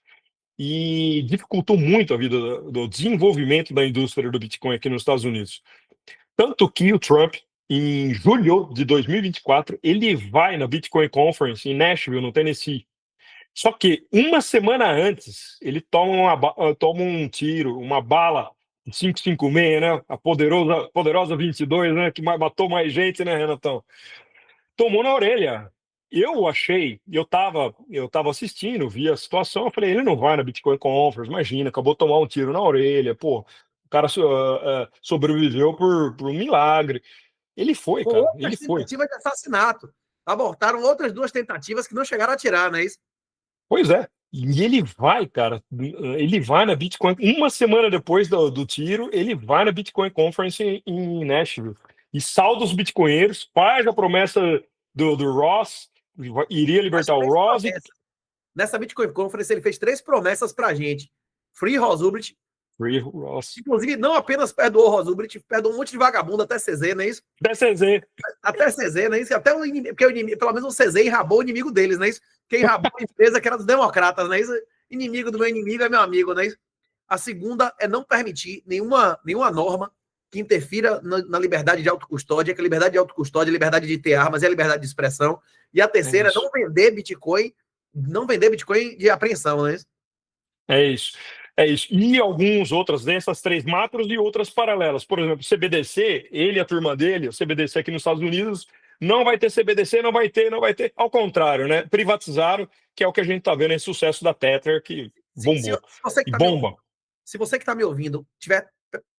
e dificultou muito a vida do desenvolvimento da indústria do Bitcoin aqui nos Estados Unidos. Tanto que o Trump, em julho de 2024, ele vai na Bitcoin Conference em Nashville, no Tennessee. Só que uma semana antes, ele toma um tiro, uma bala de 5,56, né? A poderosa 22, né? Que matou mais gente, né, Renatão? Tomou na orelha. Eu tava assistindo, vi a situação, eu falei, ele não vai na Bitcoin Conference, imagina, acabou de tomar um tiro na orelha, pô, o cara sobreviveu por um milagre. Ele foi, Com cara, outras ele foi. tentativas de assassinato. Abortaram outras 2 tentativas que não chegaram a atirar, não é isso? Pois é. E ele vai, cara, ele vai na Bitcoin, uma semana depois do tiro, ele vai na Bitcoin Conference em Nashville e salda os bitcoinheiros, faz a promessa do Ross, iria As libertar o 3 Ross e promessas. Nessa Bitcoin Conference, ele fez 3 promessas pra gente. Free Rosubrit, Free Ross. inclusive não apenas perdoou o Rosubrit, perdoou um monte de vagabundo, até CZ, não é isso? DCZ. Até CZ, não é isso? Até o inimigo, porque o inimigo, pelo menos o CZ enrabou o inimigo deles, não é isso? Quem enrabou a empresa que era dos democratas, não é isso? Inimigo do meu inimigo é meu amigo, não é isso? A segunda é não permitir nenhuma norma que interfira na liberdade de autocustódia, que a liberdade de autocustódia é a liberdade de ter armas, é a liberdade de expressão. E a terceira é não vender Bitcoin de apreensão, não é isso? É isso. É isso. E alguns outras dessas 3 macros e outras paralelas. Por exemplo, o CBDC, ele e a turma dele, o CBDC aqui nos Estados Unidos, não vai ter CBDC, não vai ter. Ao contrário, né? Privatizaram, que é o que a gente está vendo em sucesso da Tether, que bombou. Se você que está me ouvindo tiver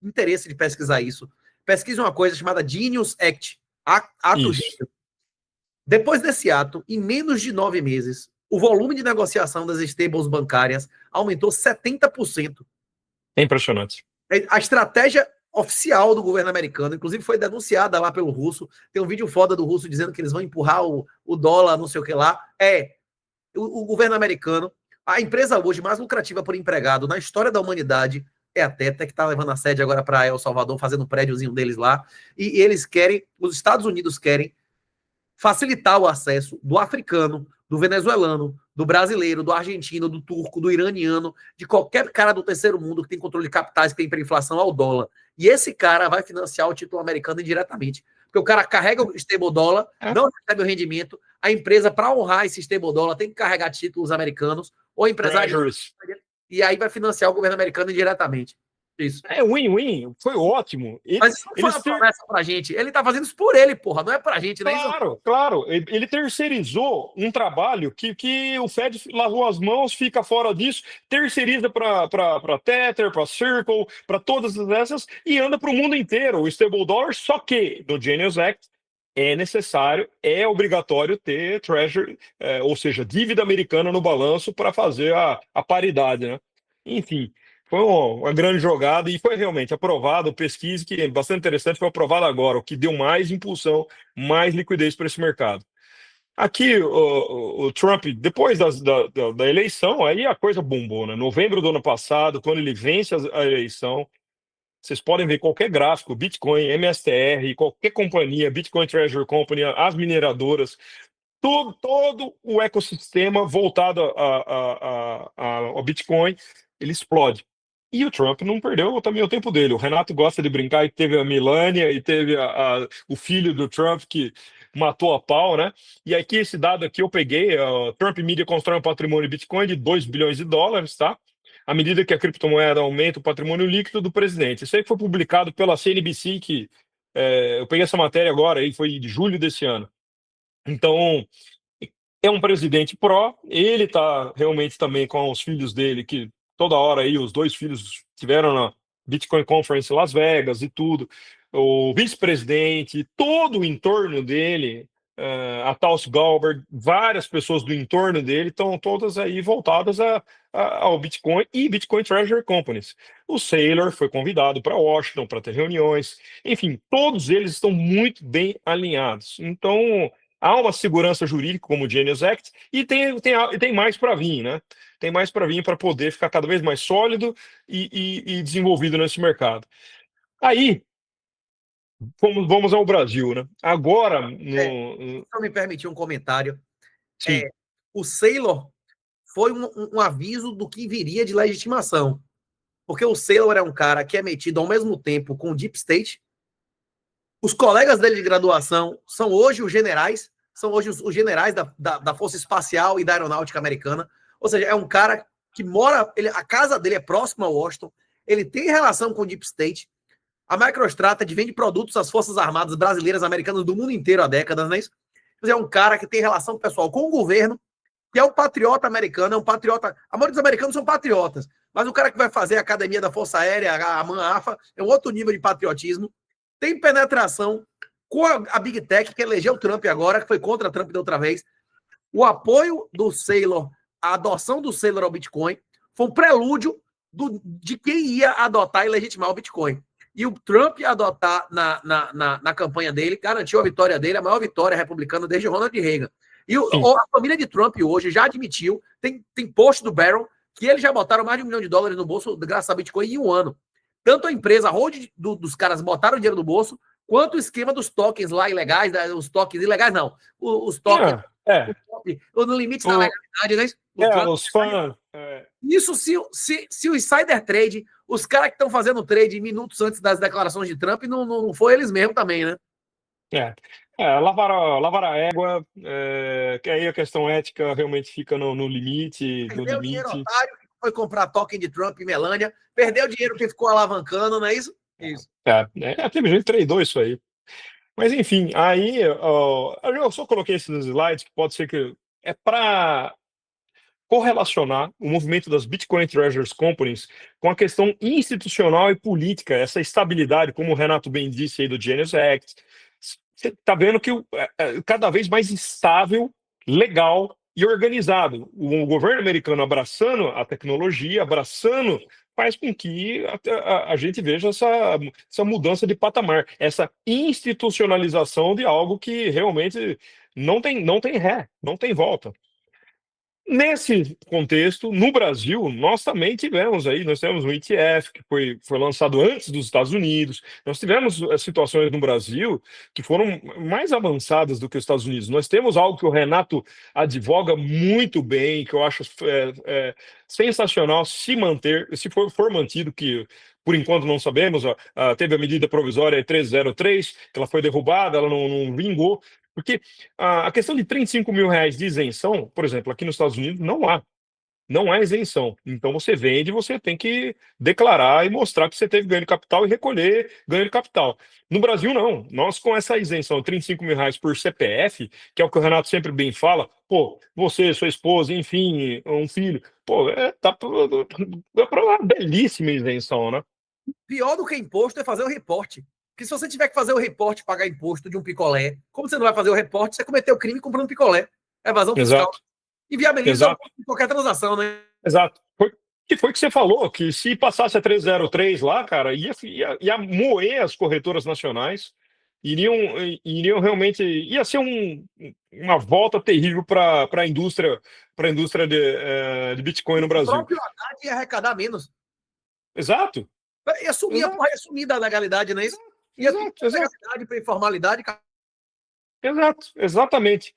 interesse de pesquisar isso, pesquise uma coisa chamada Genius Act, ato gênio. Depois desse ato, em menos de 9 meses, o volume de negociação das stables bancárias aumentou 70%. É impressionante. A estratégia oficial do governo americano, inclusive foi denunciada lá pelo russo, tem um vídeo foda do russo dizendo que eles vão empurrar o dólar, não sei o que lá, o governo americano, a empresa hoje mais lucrativa por empregado na história da humanidade é a Tether, que está levando a sede agora para El Salvador, fazendo um prédiozinho deles lá, e eles querem, os Estados Unidos querem facilitar o acesso do africano, do venezuelano, do brasileiro, do argentino, do turco, do iraniano, de qualquer cara do terceiro mundo que tem controle de capitais, que tem hiperinflação ao dólar. E esse cara vai financiar o título americano indiretamente. Porque o cara carrega o stable dólar, não recebe o rendimento, a empresa, para honrar esse stable dólar, tem que carregar títulos americanos, ou empresário, e aí vai financiar o governo americano indiretamente. Isso. É win-win, foi ótimo. Mas isso não foi uma promessa pra gente. Ele tá fazendo isso por ele, porra, não é pra gente, né? Claro. Ele terceirizou um trabalho que o Fed lavou as mãos, fica fora disso, terceiriza para Tether, para Circle, para todas essas, e anda para o mundo inteiro, o stable dollar, só que no Genius Act é necessário, é obrigatório ter treasury, ou seja, dívida americana no balanço para fazer a paridade, né? Enfim. Foi uma grande jogada e foi realmente aprovado. Pesquisa que é bastante interessante, foi aprovado agora, o que deu mais impulsão, mais liquidez para esse mercado. Aqui, o Trump, depois da eleição, aí a coisa bombou, né? Novembro do ano passado, quando ele vence a eleição, vocês podem ver qualquer gráfico, Bitcoin, MSTR, qualquer companhia, Bitcoin Treasury Company, as mineradoras, todo o ecossistema voltado ao Bitcoin, ele explode. E o Trump não perdeu também o tempo dele. O Renato gosta de brincar que teve a Melania e teve o filho do Trump que matou a pau, né? E aqui, esse dado aqui eu peguei, Trump Media constrói um patrimônio Bitcoin de 2 bilhões de dólares, tá? À medida que a criptomoeda aumenta o patrimônio líquido do presidente. Isso aí foi publicado pela CNBC, que eu peguei essa matéria agora, aí foi de julho desse ano. Então, é um presidente pró, ele está realmente também com os filhos dele, que toda hora aí os 2 filhos tiveram na Bitcoin Conference Las Vegas e tudo, o vice-presidente, todo o entorno dele, a Tulsi Gabbard, várias pessoas do entorno dele estão todas aí voltadas ao Bitcoin e Bitcoin Treasury Companies. O Saylor foi convidado para Washington para ter reuniões, enfim, todos eles estão muito bem alinhados. Então, há uma segurança jurídica como o Genius Act e tem mais para vir, né? Tem mais para vir para poder ficar cada vez mais sólido e desenvolvido nesse mercado. Aí, vamos ao Brasil, né? Agora... Só me permitir um comentário. Sim. O Saylor foi um aviso do que viria de legitimação. Porque o Saylor é um cara que é metido ao mesmo tempo com o Deep State. Os colegas dele de graduação são hoje os generais, da Força Espacial e da Aeronáutica Americana. Ou seja, é um cara que mora, a casa dele é próxima a Washington, ele tem relação com o Deep State. A MicroStrategy vende produtos às Forças Armadas brasileiras, americanas do mundo inteiro há décadas, não é isso? É um cara que tem relação pessoal com o governo, que é um patriota americano, é um patriota. A maioria dos americanos são patriotas, mas o cara que vai fazer a Academia da Força Aérea, a MANAFA, é um outro nível de patriotismo. Tem penetração com a Big Tech, que elegeu o Trump agora, que foi contra Trump da outra vez. O apoio do Saylor, a adoção do Saylor ao Bitcoin, foi um prelúdio de quem ia adotar e legitimar o Bitcoin. E o Trump adotar na campanha dele, garantiu a vitória dele, a maior vitória republicana desde Ronald Reagan. E a família de Trump hoje já admitiu, tem post do Barron, que eles já botaram mais de $1 milhão no bolso graças a Bitcoin em um ano. Tanto a empresa, a hold dos caras botaram dinheiro no bolso, quanto o esquema dos tokens lá ilegais, os tokens ilegais não, os tokens, no limite da legalidade, né? Os fãs. Isso se o insider trade, os caras que estão fazendo trade minutos antes das declarações de Trump, não foi eles mesmos também, né? Lavar a égua, que aí a questão ética realmente fica no limite. Perdeu o dinheiro otário, que foi comprar token de Trump e Melania, perdeu o dinheiro que ficou alavancando, não é isso? Isso. Teve gente que tradou isso aí. Mas enfim, aí eu só coloquei esses slides, que pode ser que é para correlacionar o movimento das Bitcoin Treasuries Companies com a questão institucional e política, essa estabilidade, como o Renato bem disse aí do Genius Act. Você está vendo que cada vez mais estável, legal e organizado. O governo americano abraçando a tecnologia, faz com que a gente veja essa mudança de patamar, essa institucionalização de algo que realmente não tem ré, não tem volta. Nesse contexto, no Brasil, nós também tivemos um ETF que foi lançado antes dos Estados Unidos. Nós tivemos situações no Brasil que foram mais avançadas do que os Estados Unidos. Nós temos algo que o Renato advoga muito bem, que eu acho sensacional se manter, se for mantido, que por enquanto não sabemos. Teve a medida provisória 303, que ela foi derrubada, ela não vingou. Porque a questão de R$35 mil de isenção, por exemplo, aqui nos Estados Unidos não há isenção. Então você vende, você tem que declarar e mostrar que você teve ganho de capital e recolher ganho de capital. No Brasil, não. Nós, com essa isenção de R$35 mil por CPF, que é o que o Renato sempre bem fala, você, sua esposa, enfim, um filho, tá para uma belíssima isenção, né? Pior do que imposto é fazer o reporte. Porque se você tiver que fazer o reporte e pagar imposto de um picolé, como você não vai fazer o reporte, você cometeu crime comprando picolé. É evasão fiscal. E viabiliza qualquer transação, né? Exato. Foi que você falou, que se passasse a 303 lá, cara, ia moer as corretoras nacionais, iriam realmente, ia ser uma volta terrível para a indústria de Bitcoin no Brasil. O próprio Haddad ia arrecadar menos. Exato. Ia sumir da legalidade, não é isso? Ia legalidade para informalidade. Exatamente.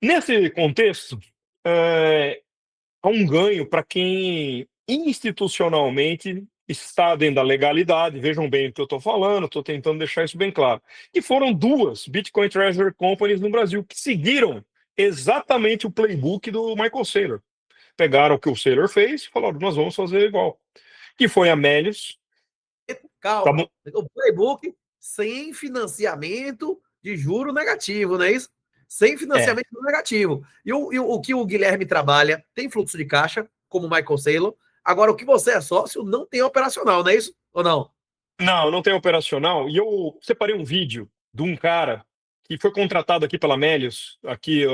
Nesse contexto, há um ganho para quem institucionalmente está dentro da legalidade. Vejam bem o que eu estou falando, estou tentando deixar isso bem claro. E foram 2 Bitcoin Treasury Companies no Brasil que seguiram exatamente o playbook do Michael Saylor. Pegaram o que o Saylor fez e falaram, nós vamos fazer igual. Que foi a Melius. Calma, o playbook sem financiamento de juro negativo, não é isso? Sem financiamento negativo. E o que o Guilherme trabalha tem fluxo de caixa, como o Michael Saylor. Agora, o que você é sócio não tem operacional, não é isso? Ou não? Não tem operacional. E eu separei um vídeo de um cara que foi contratado aqui pela Melius, aqui,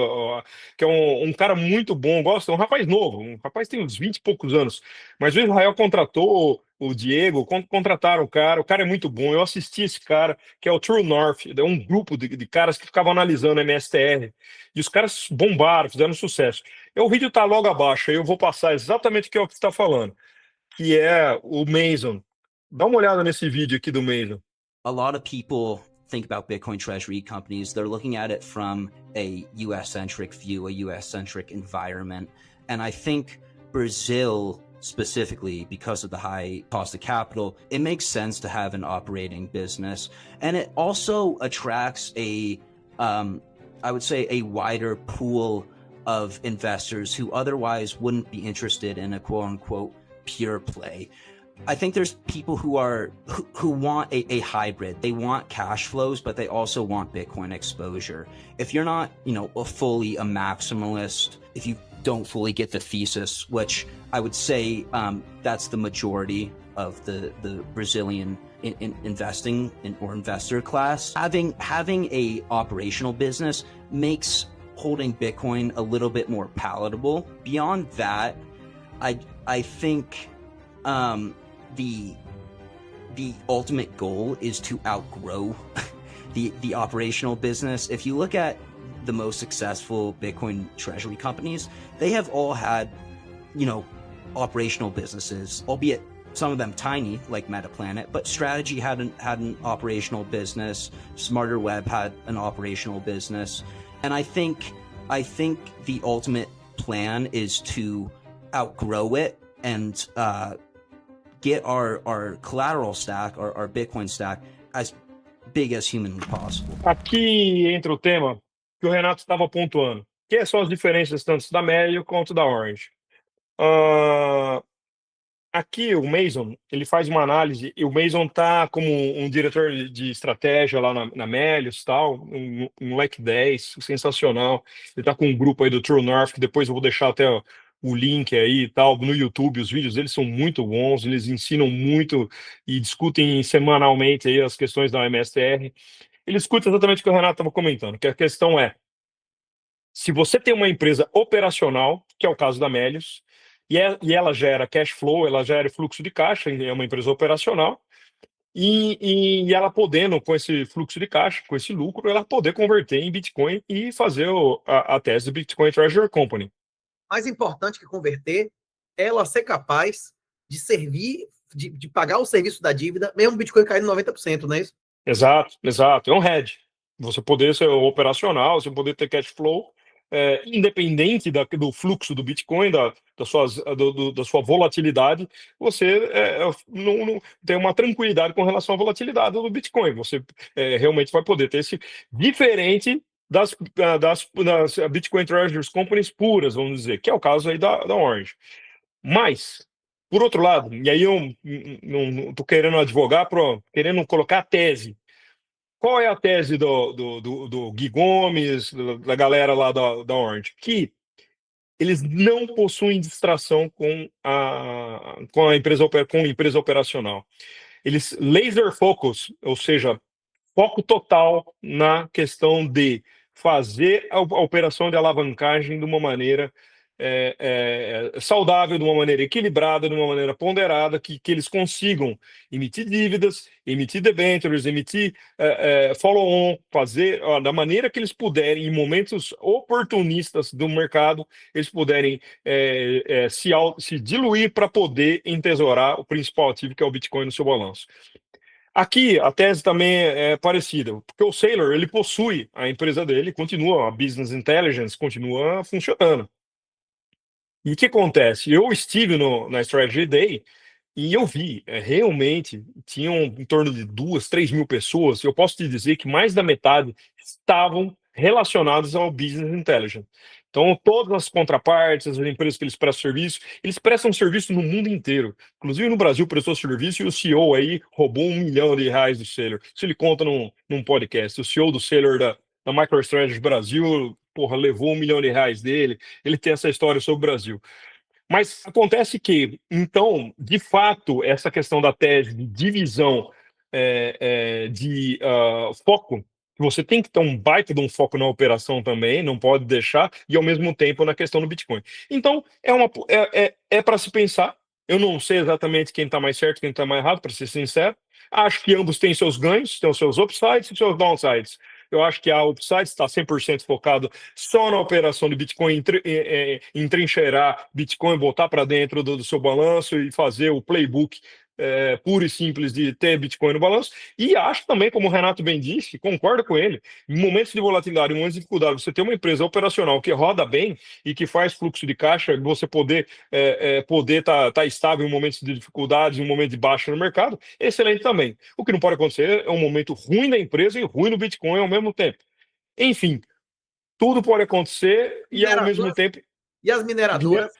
que é um cara muito bom, gosta, um rapaz novo, um rapaz tem uns 20 e poucos anos, mas o Israel contratou o Diego, contrataram o cara é muito bom. Eu assisti esse cara, que é o True North, é um grupo de caras que ficavam analisando MSTR, e os caras bombaram, fizeram sucesso. O vídeo tá logo abaixo, aí eu vou passar exatamente o que você está falando, que é o Mason. Dá uma olhada nesse vídeo aqui do Mason. A lot of people think about Bitcoin treasury companies. They're looking at it from a US-centric view, a US-centric environment. And I think Brazil specifically, because of the high cost of capital, it makes sense to have an operating business. And it also attracts I would say, a wider pool of investors who otherwise wouldn't be interested in a quote unquote pure play. I think there's people who want a hybrid. They want cash flows, but they also want Bitcoin exposure. If you're not, fully a maximalist, if you don't fully get the thesis, which I would say that's the majority of the Brazilian investing or investor class, having a operational business makes holding Bitcoin a little bit more palatable. Beyond that, I think the ultimate goal is to outgrow the operational business. If you look at the most successful Bitcoin treasury companies, they have all had, operational businesses, albeit some of them tiny, like Metaplanet, but Strategy had an operational business. Smarter Web had an operational business. And I think the ultimate plan is to outgrow it and get our collateral stack, our Bitcoin stack, as big as humanly possible. Aqui entra o tema que o Renato estava pontuando, que são as diferenças tanto da Melio quanto da Orange. Aqui o Mason, ele faz uma análise, e o Mason está como um diretor de estratégia lá na Melius, tal, um moleque 10, sensacional. Ele está com um grupo aí do True North, que depois eu vou deixar até o link aí e tal, no YouTube. Os vídeos deles são muito bons, eles ensinam muito e discutem semanalmente aí as questões da MSTR. Ele discute exatamente o que o Renato estava comentando, que a questão é, se você tem uma empresa operacional, que é o caso da Melius, e ela gera cash flow, ela gera fluxo de caixa, é uma empresa operacional, e ela podendo, com esse fluxo de caixa, com esse lucro, ela poder converter em Bitcoin e fazer a tese do Bitcoin Treasury Company. Mais importante que converter, ela ser capaz de servir, de pagar o serviço da dívida, mesmo o Bitcoin caindo 90%, não é isso? Exato. É um hedge. Você poder ser operacional, você poder ter cash flow, independente do fluxo do Bitcoin, da sua volatilidade, você não tem uma tranquilidade com relação à volatilidade do Bitcoin. Você realmente vai poder ter esse diferente das Bitcoin Treasury Companies puras, vamos dizer, que é o caso aí da Orange. Mas, por outro lado, e aí eu não estou querendo advogar, querendo colocar a tese. Qual é a tese do Gui Gomes, da galera lá da Orange? Que eles não possuem distração com a empresa operacional. Eles laser focus, ou seja, foco total na questão de fazer a operação de alavancagem de uma maneira saudável, de uma maneira equilibrada, de uma maneira ponderada, que eles consigam emitir dívidas, emitir debentures, emitir follow-on, fazer da maneira que eles puderem, em momentos oportunistas do mercado, eles puderem se diluir para poder entesourar o principal ativo, que é o Bitcoin, no seu balanço. Aqui, a tese também é parecida, porque o Saylor, ele possui a empresa dele, continua, a Business Intelligence continua funcionando. E o que acontece? Eu estive na Strategy Day e eu vi, realmente, tinham em torno de 2, 3 mil pessoas, eu posso te dizer que mais da metade estavam relacionadas ao Business Intelligence. Então, todas as contrapartes, as empresas que eles prestam serviço no mundo inteiro. Inclusive no Brasil prestou serviço e o CEO aí roubou R$1 milhão do Saylor. Isso ele conta num podcast. O CEO do Saylor da MicroStrategy Brasil, levou R$1 milhão dele. Ele tem essa história sobre o Brasil. Mas acontece que, então, de fato, essa questão da tese de divisão de foco, que você tem que ter um baita de um foco na operação também, não pode deixar, e ao mesmo tempo na questão do Bitcoin. Então, é para se pensar. Eu não sei exatamente quem está mais certo, quem está mais errado, para ser sincero. Acho que ambos têm seus ganhos, têm os seus upsides e seus downsides. Eu acho que a upside está 100% focado só na operação de Bitcoin, entrincheirar Bitcoin, botar para dentro do seu balanço e fazer o playbook puro e simples de ter Bitcoin no balanço. E acho também, como o Renato bem disse, concordo com ele, em momentos de volatilidade, em momentos de dificuldade, você ter uma empresa operacional que roda bem e que faz fluxo de caixa, você poder tá estável em momentos de dificuldade, em um momento de baixa no mercado, excelente também. O que não pode acontecer é um momento ruim da empresa e ruim no Bitcoin ao mesmo tempo. Enfim, Tudo pode acontecer e, ao mesmo tempo... E as mineradoras,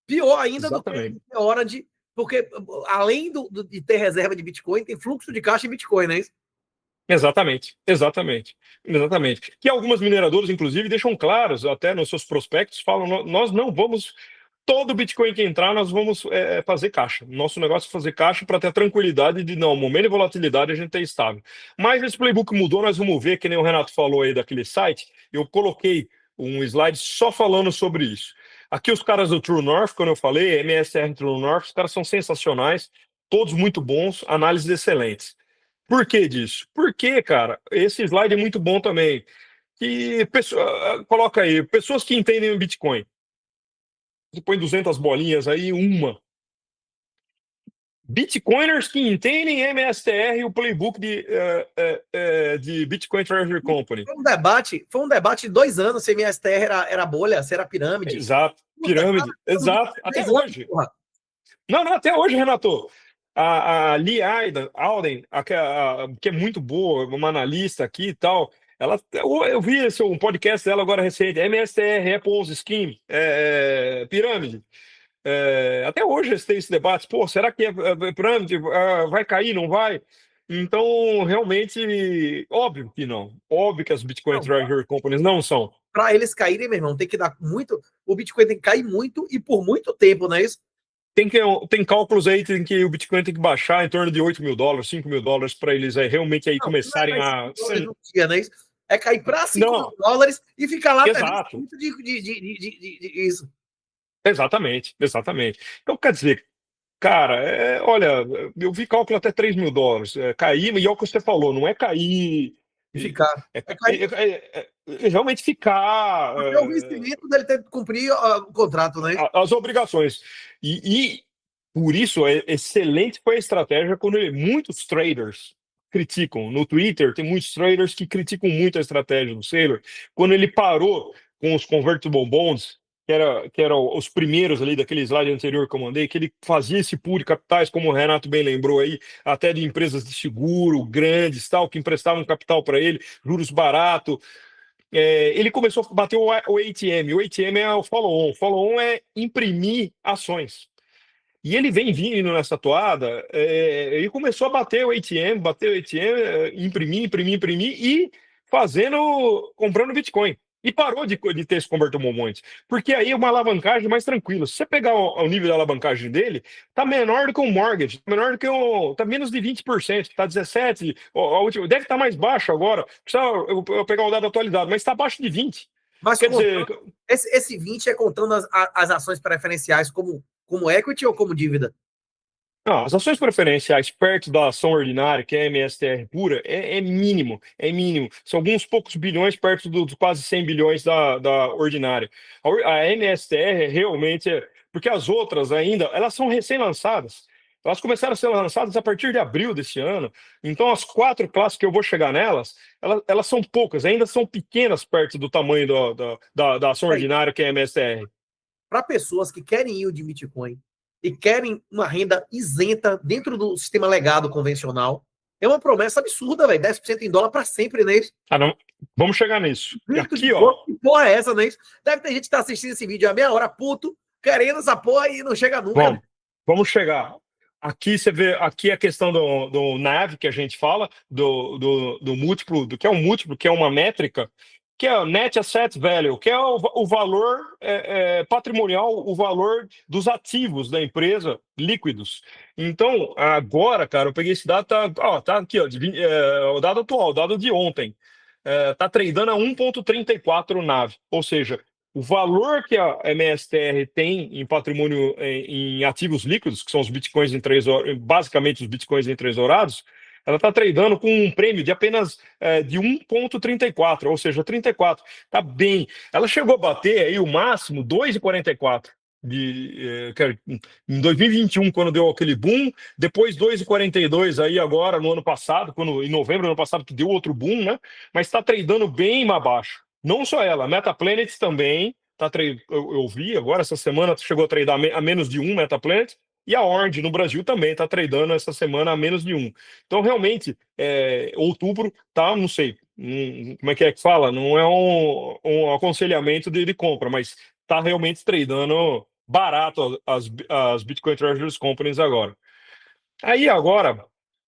pior ainda do que Exatamente. a hora de... Porque, além de ter reserva de Bitcoin, tem fluxo de caixa em Bitcoin, não é isso? Exatamente, exatamente, exatamente. Que algumas mineradoras, inclusive, deixam claros, até nos seus prospectos, falam: Nós não vamos, todo Bitcoin que entrar, nós vamos fazer caixa. Nosso negócio é fazer caixa para ter a tranquilidade de, não, momento de volatilidade, a gente é estável. Mas esse playbook mudou, nós vamos ver, que nem o Renato falou aí daquele site, eu coloquei um slide só falando sobre isso. Aqui os caras do True North, quando eu falei, MSR True North, os caras são sensacionais, todos muito bons, análises excelentes. Por que disso? Porque, cara, esse slide é muito bom também. Que coloca aí, pessoas que entendem o Bitcoin. Você põe 200 bolinhas aí, uma. Bitcoiners que entendem MSTR e o playbook de Bitcoin Treasury Company. Foi um debate de 2 anos se MSTR era bolha, se era pirâmide. Exato, pirâmide, exato. Até hoje. Não, até hoje, Renato. A Lee Alden, que é muito boa, uma analista aqui e tal, eu vi um podcast dela agora recente, MSTR, é Ponzi Scheme, pirâmide. Até hoje eles têm esse debate, pô, será que é pirâmide? Vai cair, não vai? Então, realmente, óbvio que não. Óbvio que as Bitcoin Treasury Companies não são. Para eles caírem, meu irmão, tem que dar muito. O Bitcoin tem que cair muito e por muito tempo, não é isso? Tem cálculos aí em que o Bitcoin tem que baixar em torno de $8 mil, $5 mil para eles aí realmente aí começarem a. Dia, não é isso? É cair para $5 mil e ficar lá Exato. Muito isso. Exatamente. Então, quer dizer, cara, olha, eu vi cálculo até $3 mil. Cair, e é o que você falou, não é cair. Ficar. Realmente ficar. É o vencimento dele ter que cumprir o contrato, né? As obrigações. E por isso, excelente foi a estratégia quando muitos traders criticam. No Twitter, tem muitos traders que criticam muito a estratégia do Saylor. Quando ele parou com os convertible bonds, que eram os primeiros ali daquele slide anterior que eu mandei, que ele fazia esse pool de capitais, como o Renato bem lembrou aí, até de empresas de seguro, grandes, tal, que emprestavam capital para ele, juros baratos. Ele começou a bater o ATM. O ATM é o follow-on. O follow-on é imprimir ações. E ele vem vindo nessa toada, ele começou a bater o ATM, imprimir e comprando Bitcoin. E parou de ter esse convertible bonds. Porque aí é uma alavancagem mais tranquila. Se você pegar o nível da alavancagem dele, tá menor do que um mortgage, menor do que tá menos de 20%, tá 17%, deve estar mais baixo agora. Precisa eu pegar o dado atualizado, mas está abaixo de 20%. Mas quer dizer, esse 20 é contando as ações preferenciais como equity ou como dívida? Não, as ações preferenciais perto da ação ordinária, que é a MSTR pura, é mínimo. São alguns poucos bilhões perto dos quase 100 bilhões da ordinária. A MSTR realmente porque as outras ainda, elas são recém-lançadas. Elas começaram a ser lançadas a partir de abril desse ano. Então, as 4 classes que eu vou chegar nelas, elas são poucas, ainda são pequenas perto do tamanho da ação ordinária, que é a MSTR. Para pessoas que querem yield de Bitcoin e querem uma renda isenta dentro do sistema legado convencional, é uma promessa absurda, velho. 10% em dólar para sempre, né? Não. Vamos chegar nisso. Aqui, ó. Que porra é essa, né? Deve ter gente que tá assistindo esse vídeo há meia hora, puto, querendo essa porra e não chega nunca. Vamos chegar. Aqui você vê aqui a questão do NAV que a gente fala, do múltiplo, que é um múltiplo, que é uma métrica, que é o Net Asset Value, que é o valor patrimonial, o valor dos ativos da empresa líquidos. Então, agora, cara, eu peguei esse dado, tá aqui, ó, o dado atual, o dado de ontem, tá tradando a 1,34 NAV, ou seja, o valor que a MSTR tem em patrimônio em ativos líquidos, que são os bitcoins basicamente os bitcoins entresourados, ela está tradando com um prêmio de apenas de 1,34, ou seja, 34. Está bem. Ela chegou a bater aí o máximo 2,44 em 2021, quando deu aquele boom, depois 2,42 aí agora no ano passado, em novembro do ano passado, que deu outro boom, né? Mas está tradando bem mais baixo. Não só ela, a MetaPlanet também, eu vi agora, essa semana chegou a tradar a menos de 1 MetaPlanet, e a Orange no Brasil também está tradando essa semana a menos de 1. Então, realmente, outubro tá, não sei, como é que fala? Não é um aconselhamento de compra, mas está realmente tradando barato as Bitcoin Treasuries Companies agora. Aí agora,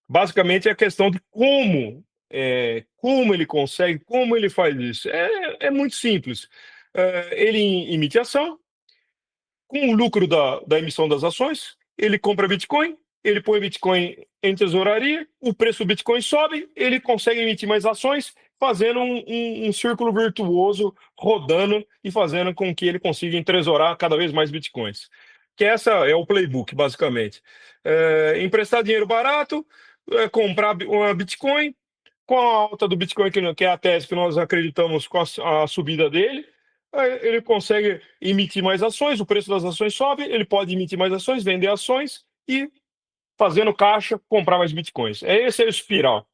basicamente, é a questão de como ele consegue, como ele faz isso. É muito simples. Ele emite ação, com o lucro da emissão das ações, ele compra Bitcoin, ele põe Bitcoin em tesouraria, o preço do Bitcoin sobe, ele consegue emitir mais ações, fazendo um círculo virtuoso, rodando e fazendo com que ele consiga entresourar cada vez mais Bitcoins. Que essa é o playbook, basicamente. Emprestar dinheiro barato, comprar uma Bitcoin, com a alta do Bitcoin, que é a tese que nós acreditamos com a subida dele, ele consegue emitir mais ações, o preço das ações sobe, ele pode emitir mais ações, vender ações e, fazendo caixa, comprar mais bitcoins. Esse é o espiral.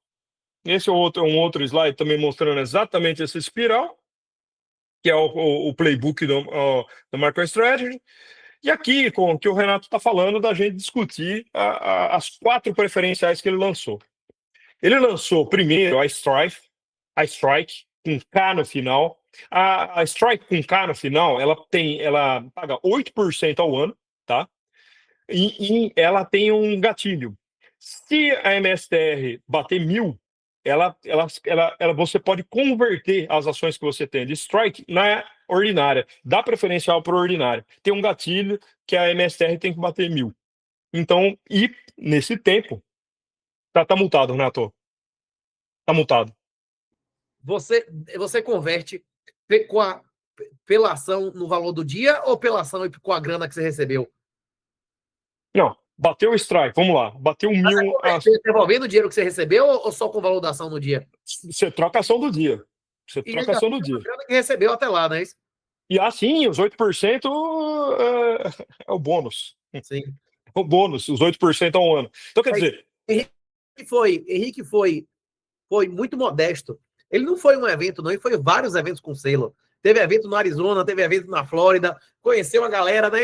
Esse é um outro slide também mostrando exatamente essa espiral, que é o playbook do MicroStrategy. E aqui, com o que o Renato está falando, da gente discutir as 4 preferenciais que ele lançou. Ele lançou primeiro a Strike, com K no final. A Strike com K no final, ela paga 8% ao ano, tá? E ela tem um gatilho. Se a MSTR bater 1.000, você pode converter as ações que você tem de Strike na ordinária, dá preferencial para ordinária. Tem um gatilho que a MSTR tem que bater 1.000. Então, e nesse tempo, tá multado, Renato. Tá multado. Você converte pela ação no valor do dia ou pela ação e com a grana que você recebeu? Não, bateu o strike, vamos lá. Bateu 1.000. Você devolvendo o dinheiro que você recebeu ou só com o valor da ação no dia? Você troca a ação do dia. Você troca a ação do dia. A grana que recebeu até lá, não é isso? E assim, os 8% é o bônus. Sim. O bônus, os 8% ao ano. Então, quer dizer. Henrique foi muito modesto. Ele não foi um evento, não, ele foi vários eventos com selo. Teve evento no Arizona, teve evento na Flórida, conheceu a galera, né?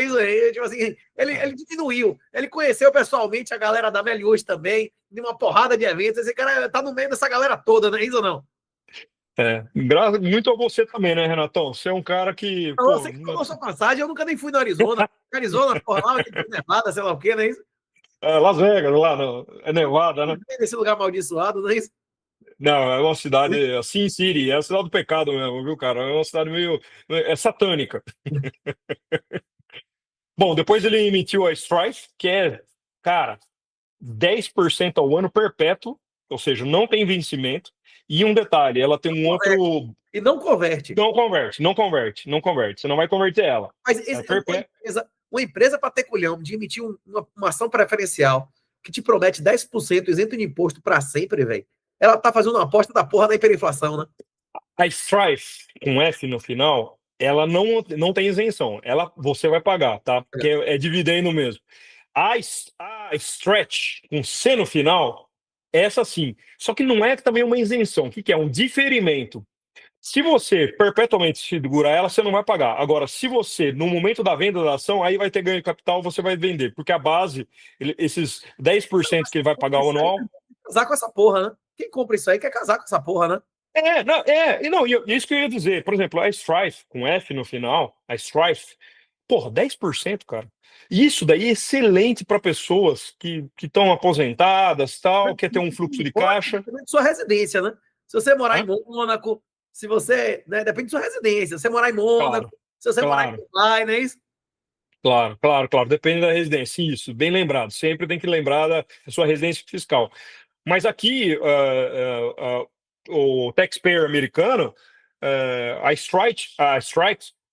Tipo assim, ele diminuiu. Ele conheceu pessoalmente a galera da Melius também, de uma porrada de eventos. Esse cara tá no meio dessa galera toda, não é isso ou não? Muito a você também, né, Renatão? Você é um cara que. Você que tomou sua passagem, eu nunca nem fui no Arizona. Arizona, porra, lá tem Nevada, sei lá o quê, não é isso? Las Vegas, lá, não. É Nevada, né? Nesse lugar amaldiçoado, não é isso? Não, é uma cidade, Sin City, é a cidade do pecado mesmo, viu, cara? É uma cidade meio. É satânica. Bom, depois ele emitiu a Strife, que é, cara, 10% ao ano perpétuo, ou seja, não tem vencimento. E um detalhe, ela tem um outro. E não converte. Não converte. Você não vai converter ela. Mas uma empresa para ter culhão de emitir uma ação preferencial que te promete 10% isento de imposto para sempre, velho. Ela tá fazendo uma aposta da porra da hiperinflação, né? A Strife, com F no final, ela não tem isenção. Você vai pagar, tá? Porque é dividendo mesmo. A Stretch, com C no final, essa sim. Só que não é também uma isenção. O que é? Um diferimento. Se você perpetuamente segurar ela, você não vai pagar. Agora, se você, no momento da venda da ação, aí vai ter ganho de capital, você vai vender. Porque a base, esses 10% que ele vai pagar ao anual. Casar com essa porra, né? Quem compra isso aí quer casar com essa porra, né? Isso que eu ia dizer. Por exemplo, a Strife, com F no final, a Strife, porra, 10%, cara. Isso daí é excelente para pessoas que estão aposentadas, tal, quer ter um fluxo de caixa. Depende de sua residência, né? Se você morar em Mônaco, se você, né, depende de sua residência. Se você morar em Mônaco, se você morar em Dubai, não é isso? Claro. Depende da residência. Isso, bem lembrado. Sempre tem que lembrar da sua residência fiscal. Mas aqui, o taxpayer americano, a Strike,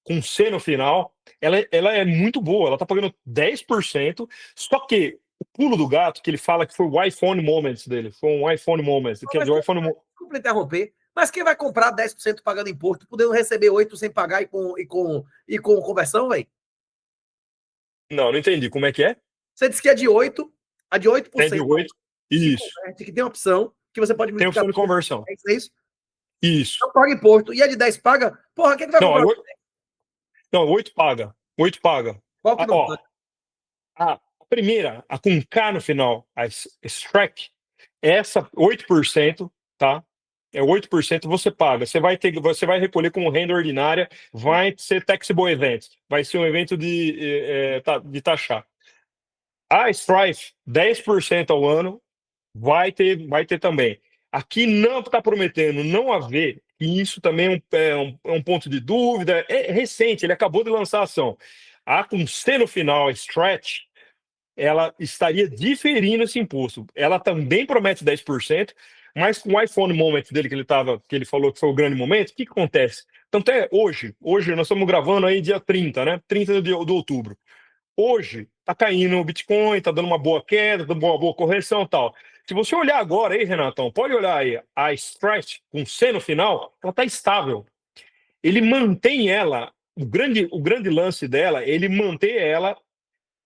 com C no final, ela é muito boa. Ela está pagando 10%. Só que o pulo do gato, que ele fala que foi o iPhone Moments dele. Foi um iPhone Moments. Quer dizer, o iPhone... Desculpa interromper. Mas quem vai comprar 10% pagando imposto, podendo receber 8% sem pagar e com conversão, velho? Não entendi. Como é que é? Você disse que é de 8%, a de 8%. É de 8%. Isso. Que tem uma opção que você pode multiplicar. Tem opção de conversão. É isso? Isso. Não paga imposto. E a de 10 paga? Porra, quem que vai comprar? Não, 8 paga. 8 paga. Qual que não paga? A primeira, a com K no final, a Strike, essa 8%, tá? É 8% você paga. Você vai recolher como renda ordinária, vai ser taxable event, vai ser um evento de taxar. A Strife, 10% ao ano, vai ter também. Aqui não está prometendo não haver, e isso também é um ponto de dúvida, é recente, ele acabou de lançar a ação. Com C no final, a Stretch, ela estaria diferindo esse imposto. Ela também promete 10%, mas com o iPhone Moment dele, que ele falou que foi o grande momento, o que acontece? Então, até hoje nós estamos gravando aí dia 30, né? 30 de outubro. Hoje está caindo o Bitcoin, está dando uma boa queda, dando uma boa correção e tal. Se você olhar agora aí, Renatão, pode olhar aí, a Stretch com C no final, ela está estável. Ele mantém ela, o grande lance dela, ele mantém ela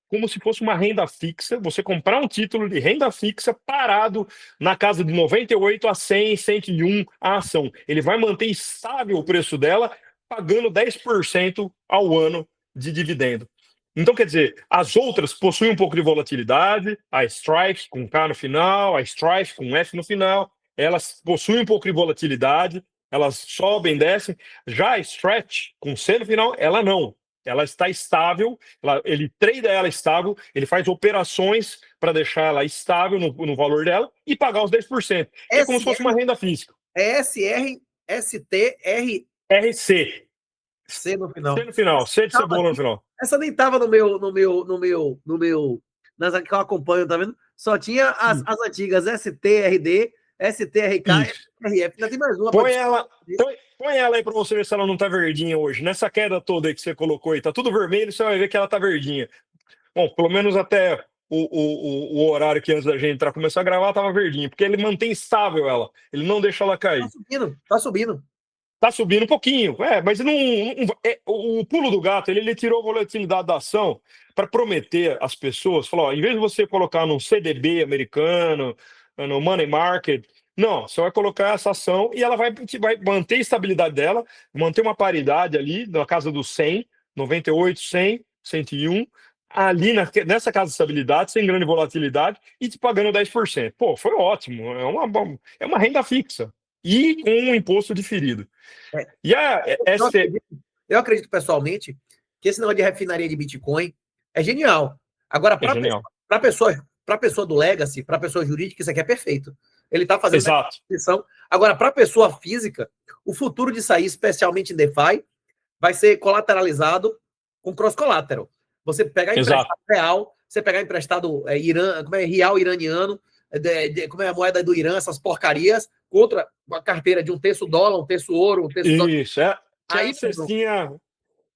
como se fosse uma renda fixa, você comprar um título de renda fixa parado na casa de 98 a 100, 101 a ação. Ele vai manter estável o preço dela, pagando 10% ao ano de dividendo. Então, quer dizer, as outras possuem um pouco de volatilidade, a Strife com K no final, a Strife com F no final, elas possuem um pouco de volatilidade, elas sobem, descem. Já a Stretch com C no final, ela não. Ela está estável, ele trade ela estável, ele faz operações para deixar ela estável no valor dela e pagar os 10%. É como se fosse uma renda física. É SRSTR RC. C no final. C no final, C de cebola no final. Essa nem tava no meu, nas que eu acompanho, tá vendo? Só tinha as antigas STRD, STRK, STRF. Ainda tem mais uma. Põe ela aí para você ver se ela não tá verdinha hoje. Nessa queda toda aí que você colocou aí, tá tudo vermelho, você vai ver que ela tá verdinha. Bom, pelo menos até o horário que antes da gente entrar começar a gravar tava verdinho, porque ele mantém estável ela, ele não deixa ela cair. Tá subindo. Tá subindo um pouquinho, mas o pulo do gato, ele tirou a volatilidade da ação para prometer às pessoas, falou, em vez de você colocar num CDB americano, no money market, não, você vai colocar essa ação e ela vai manter a estabilidade dela, manter uma paridade ali na casa dos 100, 98, 100, 101, ali nessa casa de estabilidade, sem grande volatilidade e te pagando 10%. Pô, foi ótimo, é uma renda fixa e com um imposto diferido. Eu acredito pessoalmente que esse negócio de refinaria de Bitcoin é genial. Agora, para a pessoa do Legacy, para a pessoa jurídica, isso aqui é perfeito. Ele está fazendo a posição. Agora, para a pessoa física, o futuro de sair, especialmente em DeFi, vai ser colateralizado com cross-collateral. Você pegar emprestado real, você pegar emprestado real iraniano, como é a moeda do Irã, essas porcarias, contra uma carteira de um terço dólar, um terço ouro, um terço dólar. Isso,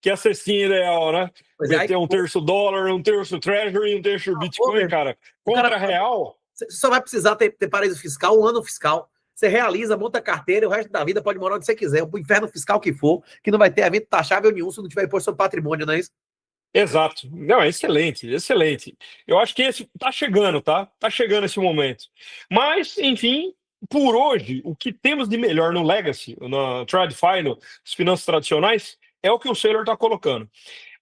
que é a cestinha ideal, né? Vai ter um terço dólar, um terço treasury, um terço Bitcoin, cara. Contra real. Você só vai precisar ter paraíso fiscal, um ano fiscal. Você realiza, monta a carteira, o resto da vida pode morar onde você quiser, o inferno fiscal que for, que não vai ter evento taxável nenhum se não tiver imposto sobre patrimônio, não é isso? Exato. Não, é excelente, excelente. Eu acho que esse tá chegando, tá? Tá chegando esse momento. Mas, enfim, por hoje, o que temos de melhor no Legacy, na TradFi, nas finanças tradicionais, é o que o Saylor está colocando.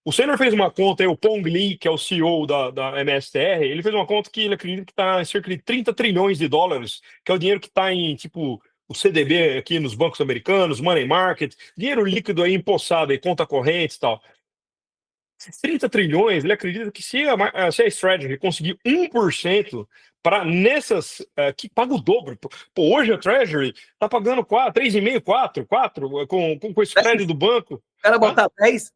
O Saylor fez uma conta, o Pong Lee, que é o CEO da MSTR, ele fez uma conta que ele acredita que está em cerca de 30 trilhões de dólares, que é o dinheiro que está em, tipo, o CDB aqui nos bancos americanos, money market, dinheiro líquido aí empossado aí, conta corrente e tal. 30 trilhões, ele acredita que se a Strategy conseguir 1% para nessas que paga o dobro. Pô, hoje a Treasury está pagando 3,5, 4 com esse crédito do banco. O cara botar 10?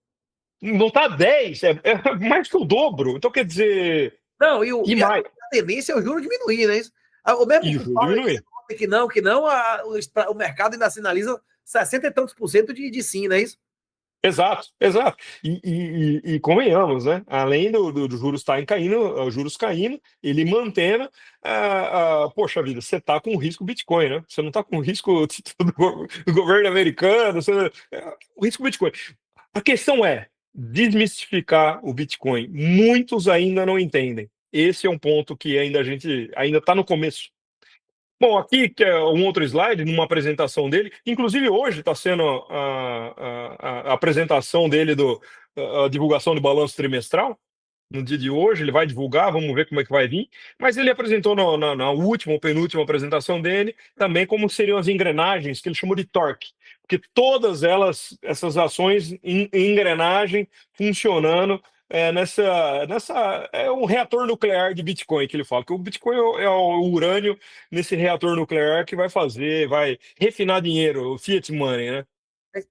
Não está 10, é mais que o dobro. Então, quer dizer... Não, a tendência é o juro diminuir, né? O mesmo que não, o mercado ainda sinaliza 60 e tantos % de sim, não é isso? Exato. E convenhamos, né? Além do juros estarem caindo, os juros caindo, ele mantendo, poxa vida, você está com risco Bitcoin, né? Você não está com risco do governo americano, o risco Bitcoin. A questão é desmistificar o Bitcoin. Muitos ainda não entendem. Esse é um ponto que a gente ainda está no começo. Bom, aqui que é um outro slide, numa apresentação dele. Inclusive, hoje está sendo a apresentação dele a divulgação do balanço trimestral. no dia de hoje, ele vai divulgar, vamos ver como é que vai vir, mas ele apresentou na última ou penúltima apresentação dele também como seriam as engrenagens, que ele chamou de torque, porque todas essas ações em engrenagem funcionando é um reator nuclear de Bitcoin que ele fala, que o Bitcoin é o urânio nesse reator nuclear que vai refinar dinheiro, o fiat money, né?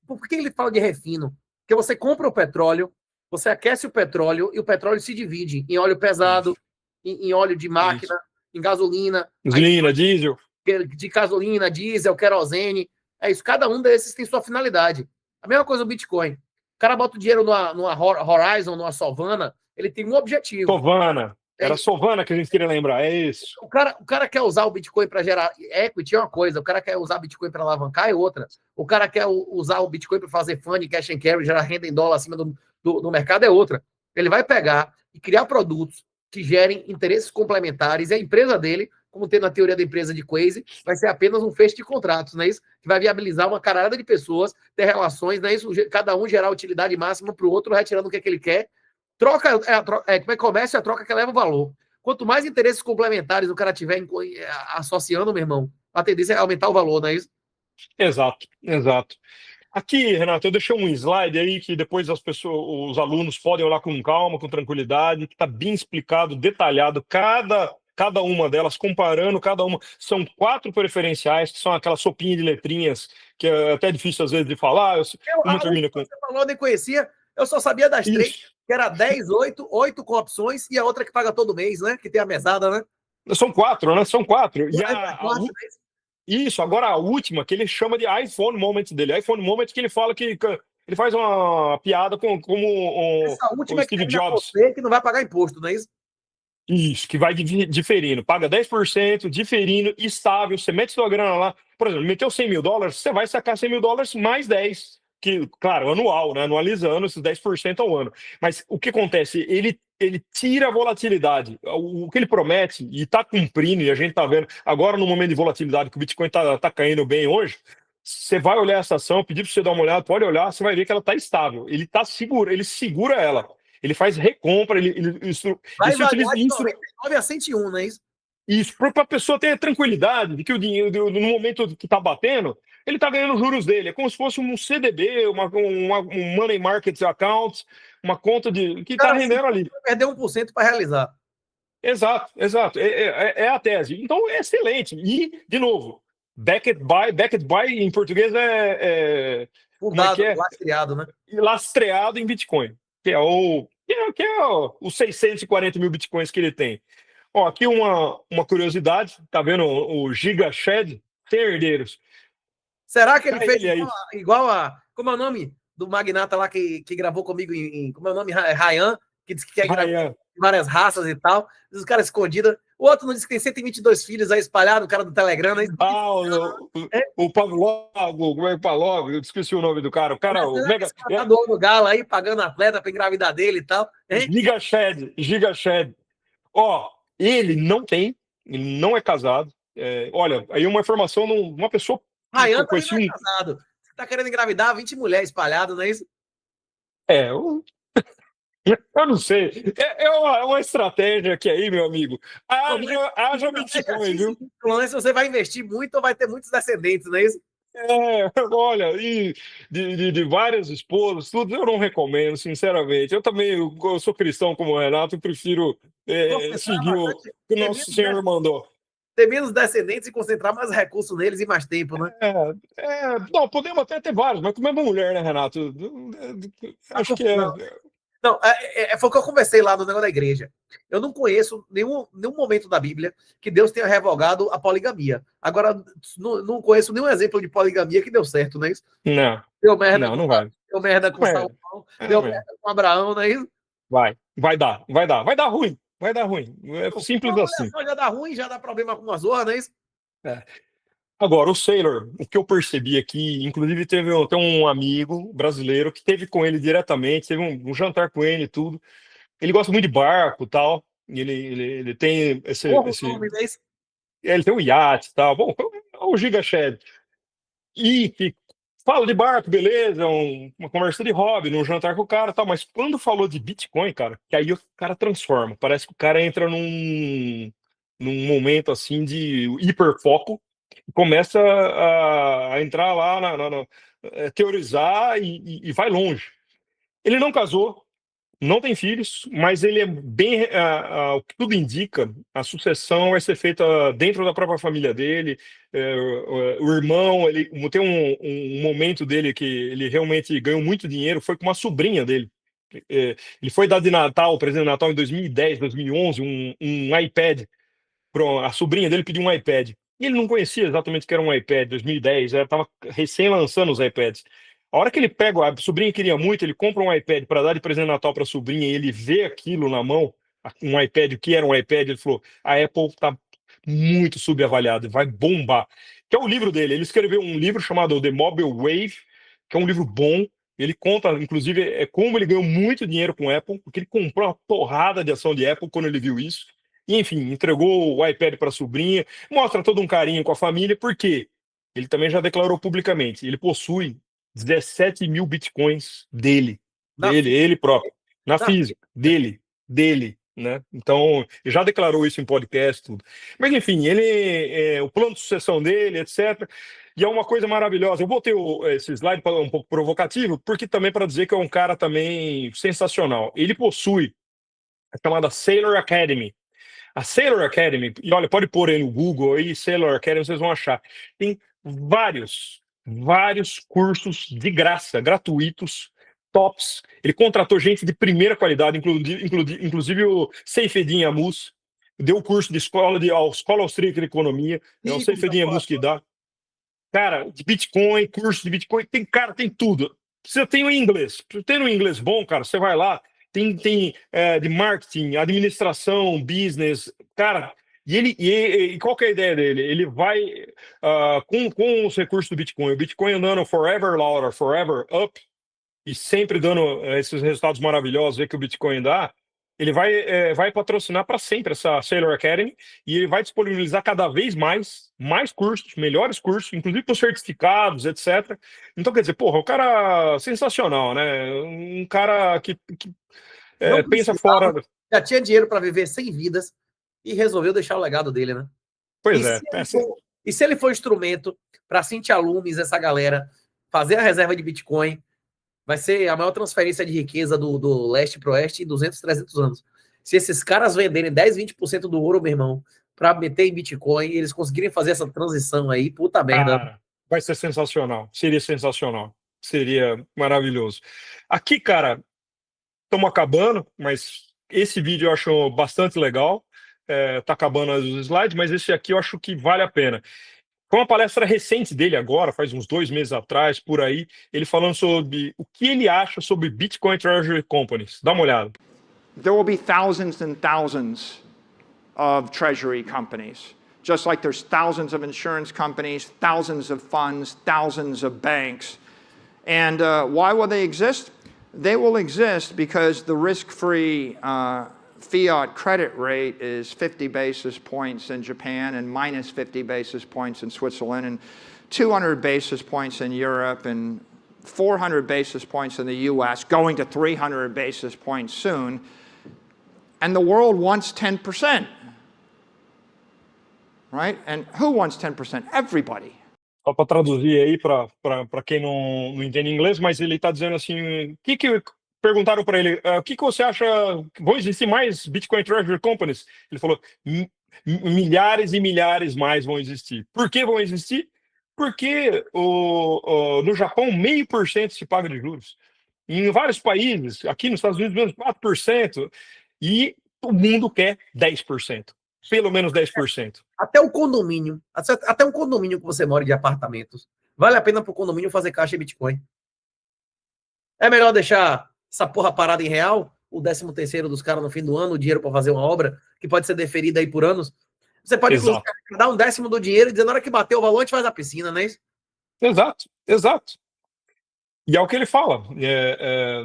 Por que ele fala de refino? Porque você compra o petróleo, você aquece o petróleo e o petróleo se divide em óleo pesado, em óleo de máquina, em gasolina, Gasolina, diesel. de gasolina, diesel, querosene. É isso. Cada um desses tem sua finalidade. A mesma coisa o Bitcoin. O cara bota o dinheiro numa Horizon, numa Solvana, ele tem um objetivo. Sovana. Era Sovana que a gente queria lembrar, é isso. O cara quer usar o Bitcoin para gerar equity, é uma coisa. O cara quer usar o Bitcoin para alavancar, é outra. O cara quer usar o Bitcoin para fazer funding, cash and carry, gerar renda em dólar acima do mercado, é outra. Ele vai pegar e criar produtos que gerem interesses complementares e a empresa dele, como tem na teoria da empresa de Quasi, vai ser apenas um fecho de contratos, não é isso? Que vai viabilizar uma caralhada de pessoas ter relações, não é isso? Cada um gerar utilidade máxima para o outro, retirando o que ele quer. Troca, como é que comércio é a troca que leva o valor. Quanto mais interesses complementares o cara tiver associando, meu irmão, a tendência é aumentar o valor, não é isso? Exato, exato. Aqui, Renato, eu deixei um slide aí que depois os alunos podem olhar com calma, com tranquilidade, que está bem explicado, detalhado, cada uma delas, comparando cada uma. São 4 preferenciais, que são aquela sopinha de letrinhas, que é até difícil às vezes de falar. Uma termina com... Você falou, eu nem conhecia, eu só sabia das 3, que era 10, 8 com opções, e a outra que paga todo mês, né? Que tem a mesada, né? São 4, né? São 4. Isso, agora a última, que ele chama de iPhone Moment dele. iPhone Moment que ele fala que ele faz uma piada como Essa última o Steve Jobs. Você que não vai pagar imposto, não é isso? Isso, que vai diferindo. Paga 10%, diferindo, estável. Você mete sua grana lá. Por exemplo, meteu $100 mil, você vai sacar $100 mil mais 10. Que, claro, anual, né? Anualizando esses 10% ao ano. Mas o que acontece? Ele tira a volatilidade. O que ele promete, e está cumprindo, e a gente está vendo, agora no momento de volatilidade, que o Bitcoin está caindo bem hoje, você vai olhar essa ação, pedir para você dar uma olhada, pode olhar, você vai ver que ela está estável. Ele segura ela. Ele faz recompra, vai variar de 99 a 101, não é isso? Isso, para a pessoa ter a tranquilidade de que o dinheiro, no momento que está batendo, ele está ganhando os juros dele. É como se fosse um CDB, um Money Market Account, uma conta que está rendendo ali. Vai perder 1% para realizar. Exato, exato. É a tese. Então, é excelente. E, de novo, backed by em português Fundado, lastreado, né? Lastreado em Bitcoin, que é os 640 mil Bitcoins que ele tem. Ó, aqui uma curiosidade, tá vendo o Giga Shed? Tem herdeiros. Será que ele fez igual a... Como é o nome do magnata lá que gravou comigo como é o nome? Ryan, que disse que quer gravar várias raças e tal. Os caras escondidos. O outro não disse que tem 122 filhos aí espalhados, o cara do Telegram. Né? O Pavlov, como é que Pavlov? Eu esqueci o nome do cara. O cara, o mega... do Galo aí, pagando atleta para engravidar dele e tal. Giga Shed. Ó, ele não é casado. Olha, aí uma informação de uma pessoa... Ryan também não é casado. Você tá querendo engravidar 20 mulheres espalhadas, não é isso? Eu não sei. É uma estratégia que aí, meu amigo. Haja Bitcoin, viu? Se você vai investir muito ou vai ter muitos descendentes, não é isso? Olha, e de várias esposas, tudo eu não recomendo, sinceramente. Eu também eu sou cristão como o Renato e prefiro seguir o que o nosso Senhor mandou. Ter menos descendentes e concentrar mais recursos neles e mais tempo, né? Não, podemos até ter vários, mas com a mesma mulher, né, Renato? Acho que Não, foi o que eu conversei lá no negócio da igreja. Eu não conheço nenhum momento da Bíblia que Deus tenha revogado a poligamia. Agora, não conheço nenhum exemplo de poligamia que deu certo, não é isso? Não. Deu merda não vai. Deu merda com Salomão, deu merda com Abraão, não é isso? Vai dar ruim. Vai dar ruim. É simples assim. Já dá ruim, já dá problema com a zorra, não é isso? Agora, o Saylor, o que eu percebi aqui, inclusive tem um amigo brasileiro que teve com ele diretamente, teve um jantar com ele e tudo. Ele gosta muito de barco e tal. Ele tem ele tem um iate e tal. Bom, o Giga Shed. E fala de barco, beleza, uma conversa de hobby, num jantar com o cara e tal, mas quando falou de Bitcoin, cara, que aí o cara transforma. Parece que o cara entra num momento assim de hiperfoco e começa a entrar lá, teorizar e vai longe. Ele não casou, não tem filhos, mas ele é bem. O que tudo indica, a sucessão vai ser feita dentro da própria família dele. O irmão, ele tem um momento dele que ele realmente ganhou muito dinheiro, foi com uma sobrinha dele. Ele foi dar de Natal, presente de Natal em 2010, 2011, um iPad. A sobrinha dele pediu um iPad. E ele não conhecia exatamente o que era um iPad, 2010, estava recém lançando os iPads. A hora que ele pega, a sobrinha queria muito, ele compra um iPad para dar de presente de Natal para a sobrinha e ele vê aquilo na mão, um iPad, o que era um iPad, ele falou: a Apple está muito subavaliada, vai bombar. Que é o livro dele. Ele escreveu um livro chamado The Mobile Wave, que é um livro bom. Ele conta, inclusive, como ele ganhou muito dinheiro com a Apple, porque ele comprou uma porrada de ação de Apple quando ele viu isso. E, enfim, entregou o iPad para a sobrinha, mostra todo um carinho com a família, porque ele também já declarou publicamente, ele possui 17 mil bitcoins dele, ele próprio, na física, dele, né? Então, ele já declarou isso em podcast, tudo. Mas, enfim, o plano de sucessão dele, etc. E é uma coisa maravilhosa. Eu botei esse slide um pouco provocativo, porque também para dizer que é um cara também sensacional. Ele possui a chamada Sailor Academy. A Sailor Academy, e olha, pode pôr aí no Google aí, Sailor Academy, vocês vão achar. Tem vários cursos de graça, gratuitos, tops. Ele contratou gente de primeira qualidade, inclusive o Seifedin Amus, deu o curso de escola austríaca de economia, é o Seifedin Amus que dá. Cara, de Bitcoin, curso de Bitcoin, tem tudo. Você tem o inglês. Você tem um inglês bom, cara, você vai lá, tem de marketing, administração, business, cara. E qual que é a ideia dele? Ele vai com os recursos do Bitcoin, o Bitcoin andando forever louder, forever up, e sempre dando esses resultados maravilhosos que o Bitcoin dá. Ele vai patrocinar para sempre essa Sailor Academy e ele vai disponibilizar cada vez mais cursos, melhores cursos, inclusive com certificados, etc. Então, quer dizer, porra, o cara sensacional, né? Um cara que pensa fora. Já tinha dinheiro para viver 100 vidas e resolveu deixar o legado dele, né? Pois e se ele for instrumento para Cintia Lumes, essa galera, fazer a reserva de Bitcoin, vai ser a maior transferência de riqueza do leste para o oeste em 200, 300 anos. Se esses caras venderem 10, 20% do ouro, meu irmão, para meter em Bitcoin, e eles conseguirem fazer essa transição aí, puta merda. Cara, vai ser sensacional. Seria sensacional. Seria maravilhoso. Aqui, cara, estamos acabando, mas esse vídeo eu acho bastante legal. Tá acabando os slides, mas esse aqui eu acho que vale a pena. Foi uma palestra recente dele agora, faz uns 2 meses atrás, por aí, ele falando sobre o que ele acha sobre Bitcoin Treasury Companies. Dá uma olhada. There will be thousands and thousands of treasury companies, just like there's thousands of insurance companies, thousands of funds, thousands of banks. And why will they exist? They will exist because the risk-free fiat credit rate is 50 basis points in Japan and minus 50 basis points in Switzerland and 200 basis points in Europe and 400 basis points in the US, going to 300 basis points soon. And the world wants 10%, right? And who wants 10%? Everybody. Só para traduzir aí para quem não entende inglês, mas ele está dizendo assim, perguntaram para ele, o que você acha, vão existir mais Bitcoin Treasury Companies? Ele falou, milhares e milhares mais vão existir. Por que vão existir? Porque no Japão, 0,5% se paga de juros. Em vários países, aqui nos Estados Unidos, menos 4%. E o mundo quer 10%. Pelo menos 10%. Até um condomínio que você mora de apartamentos, vale a pena para o condomínio fazer caixa em Bitcoin. É melhor deixar essa porra parada em real, o 13º dos caras no fim do ano, o dinheiro para fazer uma obra, que pode ser deferida aí por anos. Você pode dar 1/10 do dinheiro e dizer, na hora que bater o valor, a gente faz a piscina, não é isso? Exato. E é o que ele fala.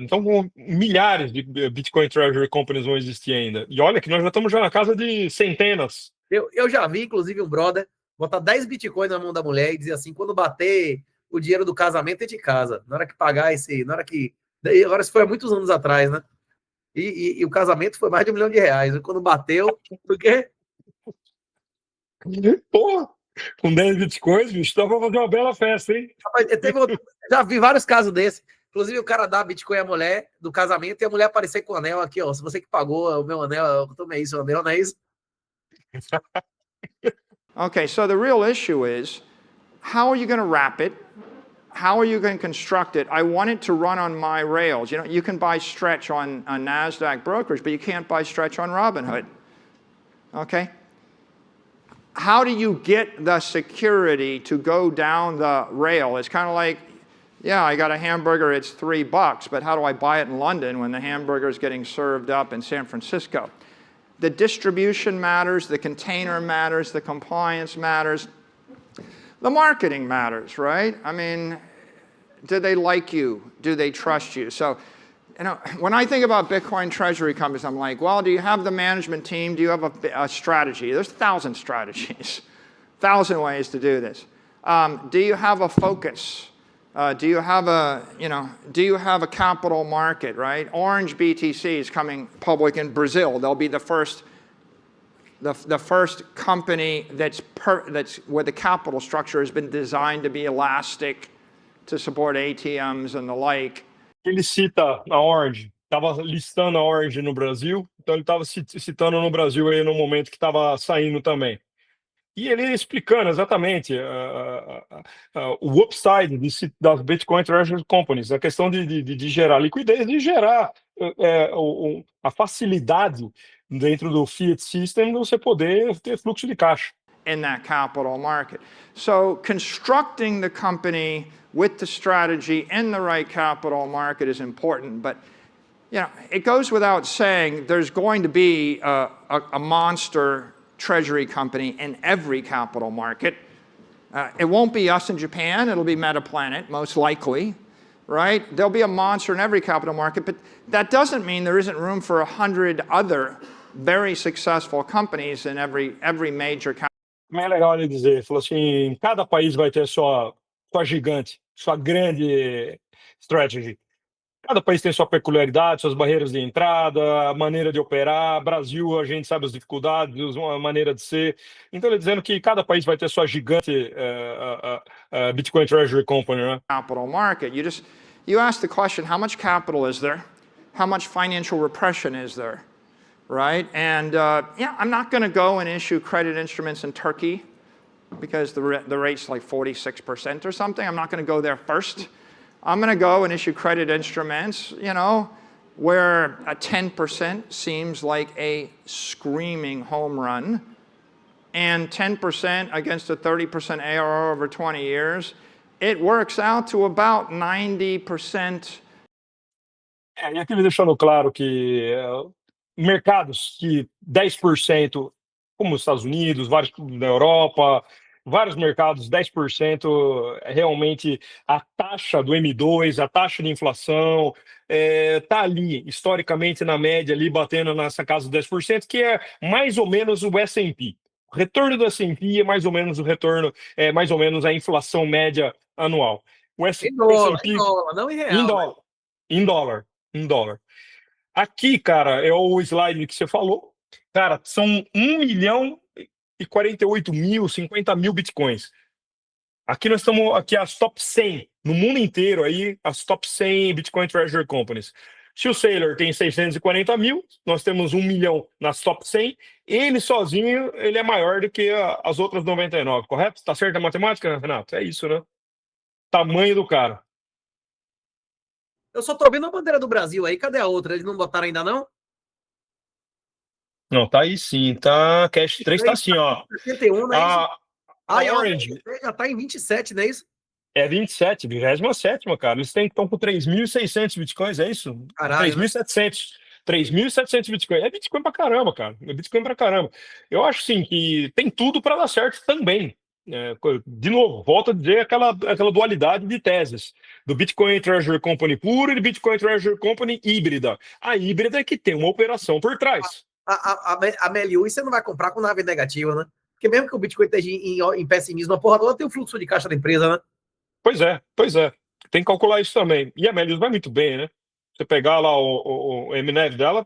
Então, milhares de Bitcoin Treasury Companies vão existir ainda. E olha que nós já estamos na casa de centenas. Eu já vi, inclusive, um brother botar 10 Bitcoins na mão da mulher e dizer assim, quando bater o dinheiro do casamento e de casa. Na hora que pagar na hora que... Daí, agora isso foi há muitos anos atrás, né? E o casamento foi mais de R$1 milhão. Quando bateu, por quê? Porra, com 10 bitcoins, bicho, dá pra fazer uma bela festa, hein? Rapaz, já vi vários casos desses. Inclusive, o cara dá Bitcoin à mulher do casamento e a mulher aparecer com o anel aqui, ó. Se você que pagou o meu anel, eu tomei isso, o anel, não é isso? Okay, so the real issue is, how are you going to wrap it? How are you going to construct it? I want it to run on my rails. You know, you can buy Stretch on NASDAQ brokerage, but you can't buy Stretch on Robinhood. Okay? How do you get the security to go down the rail? It's kind of like, yeah, I got a hamburger, it's $3, but how do I buy it in London when the hamburger is getting served up in San Francisco? The distribution matters, the container matters, the compliance matters. The marketing matters, right? I mean, do they like you? Do they trust you? So, you know, when I think about Bitcoin treasury companies, I'm like, well, do you have the management team? Do you have a strategy? There's 1,000 strategies, 1,000 ways to do this. Do you have a focus? Do you have a capital market, right? Orange BTC is coming public in Brazil. They'll be the first company that's where the capital structure has been designed to be elastic to support ATMs and the like. Ele cita a Orange, estava listando a Orange no Brasil, então ele estava citando no Brasil aí no momento que estava saindo também. E ele explicando exatamente o upside das Bitcoin Treasury Companies, a questão de gerar liquidez e gerar a facilidade dentro do Fiat System de você poder ter fluxo de caixa. In that capital market. So constructing the company with the strategy in the right capital market is important, but you know, it goes without saying there's going to be a monster treasury company in every capital market. It won't be us in Japan, it'll be Metaplanet, most likely, right? There'll be a monster in every capital market, but that doesn't mean there isn't room for 100 other very successful companies in every major capital. Também é legal ele dizer, ele falou assim, cada país vai ter sua gigante, sua grande strategy. Cada país tem sua peculiaridade, suas barreiras de entrada, a maneira de operar. Brasil, a gente sabe as dificuldades, uma maneira de ser. Então, ele dizendo que cada país vai ter sua gigante Bitcoin Treasury Company, né? Capital market. You ask the question, how much capital is there? How much financial repression is there? Right? And yeah, I'm not going to go and issue credit instruments in Turkey because the rate's like 46% or something. I'm not going to go there first. I'm going to go and issue credit instruments, you know, where a 10% seems like a screaming home run, and 10% against a 30% ARR over 20 years, it works out to about 90%. E aqui me deixando claro que mercados que 10%, como os Estados Unidos, vários da Europa, vários mercados, 10%, realmente a taxa do M2, a taxa de inflação, está ali, historicamente, na média, ali batendo nessa casa dos 10%, que é mais ou menos o S&P. O retorno do S&P é mais ou menos o retorno, mais ou menos a inflação média anual. O S&P, em dólar, não em real. Em dólar. Aqui, cara, é o slide que você falou. Cara, são 1.048.000, 50.000 bitcoins. Aqui nós estamos, aqui as top 100, no mundo inteiro, aí, as top 100 Bitcoin Treasury Companies. Se o Saylor tem 640.000, nós temos 1 milhão nas top 100, ele sozinho, ele é maior do que as outras 99, correto? Tá certo a matemática, Renato? É isso, né? Tamanho do cara. Eu só tô vendo a bandeira do Brasil aí, cadê a outra? Eles não botaram ainda, não? Não, tá aí sim, tá. Cash 3 tá assim, ó. 71, não é isso? A Orange já tá em 27, não é isso? É 27, 27ª, cara. Eles estão com 3.600 bitcoins, é isso? Caralho. 3.700 bitcoins. É Bitcoin pra caramba, cara. É Bitcoin pra caramba. Eu acho, sim, que tem tudo para dar certo também. De novo, volto a dizer aquela dualidade de teses do Bitcoin Treasury Company puro e do Bitcoin Treasury Company híbrida. A híbrida é que tem uma operação por trás. A Meliu, você não vai comprar com nave negativa, né? Porque mesmo que o Bitcoin esteja em pessimismo, a porra toda tem o fluxo de caixa da empresa, né? Pois é. Tem que calcular isso também. E a Melius vai muito bem, né? Você pegar lá o MNEV dela,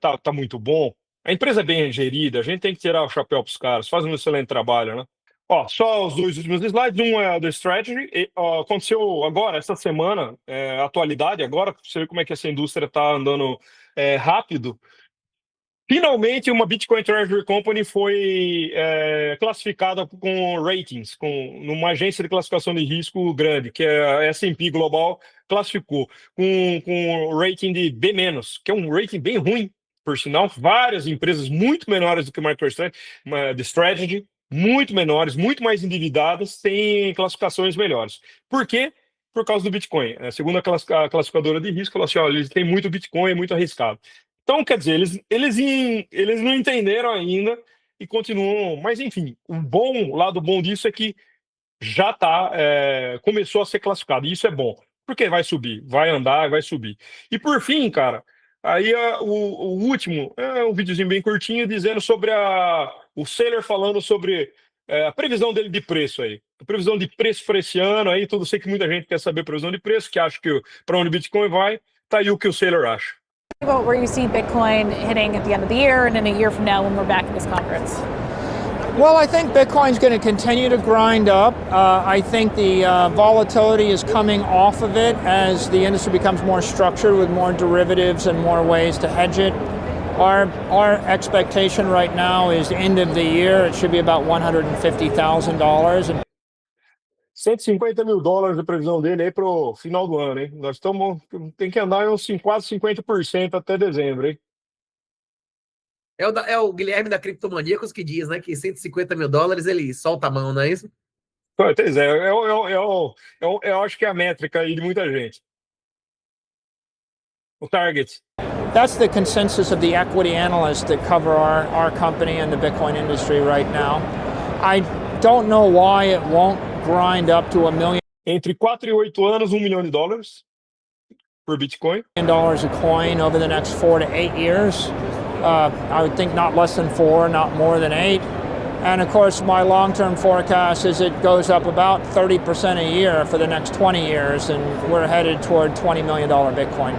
tá muito bom. A empresa é bem gerida, a gente tem que tirar o chapéu para os caras, fazem um excelente trabalho, né? Ó, só os dois últimos slides. Um é do Strategy. Aconteceu agora, essa semana, atualidade, agora, pra você ver como é que essa indústria está andando rápido. Finalmente, uma Bitcoin Treasury Company foi classificada com ratings, numa agência de classificação de risco grande, que é a S&P Global, classificou com rating de B-, que é um rating bem ruim, por sinal. Várias empresas muito menores do que o MicroStrategy, de Strategy, muito menores, muito mais endividadas, têm classificações melhores. Por quê? Por causa do Bitcoin. Segundo a classificadora de risco, falou assim: olha, eles têm muito Bitcoin, é muito arriscado. Então, quer dizer, eles não entenderam ainda e continuam. Mas, enfim, o lado bom disso é que já começou a ser classificado. E isso é bom, porque vai subir, vai andar, vai subir. E por fim, cara, aí o último é um videozinho bem curtinho dizendo sobre o Saylor falando sobre a previsão dele de preço aí. A previsão de preço para esse ano aí, sei que muita gente quer saber a previsão de preço, que acha que para onde o Bitcoin vai, tá aí o que o Saylor acha. About where you see Bitcoin hitting at the end of the year and in a year from now when we're back at this conference? Well, I think Bitcoin's going to continue to grind up. I think the volatility is coming off of it as the industry becomes more structured with more derivatives and more ways to hedge it. Our expectation right now is end of the year, it should be about $150,000. $150 mil a previsão dele aí pro final do ano, hein? Nós tem que andar uns quase 50% até dezembro, hein? É o Guilherme da Criptomaníacos que diz, né, que $150 mil ele solta a mão, não é isso? Pois é, eu acho que é a métrica aí de muita gente. O target. That's the consensus of the equity analysts that cover our company and the Bitcoin industry right now. I don't know why it won't grind up to $1 million. Entre 4 e 8 anos, $1 milhão por Bitcoin. $1 a coin over the next 4 to 8 years. I would think not less than 4, not more than 8. And of course, my long-term forecast is it goes up about 30% a year for the next 20 years, and we're headed toward $20 million Bitcoin.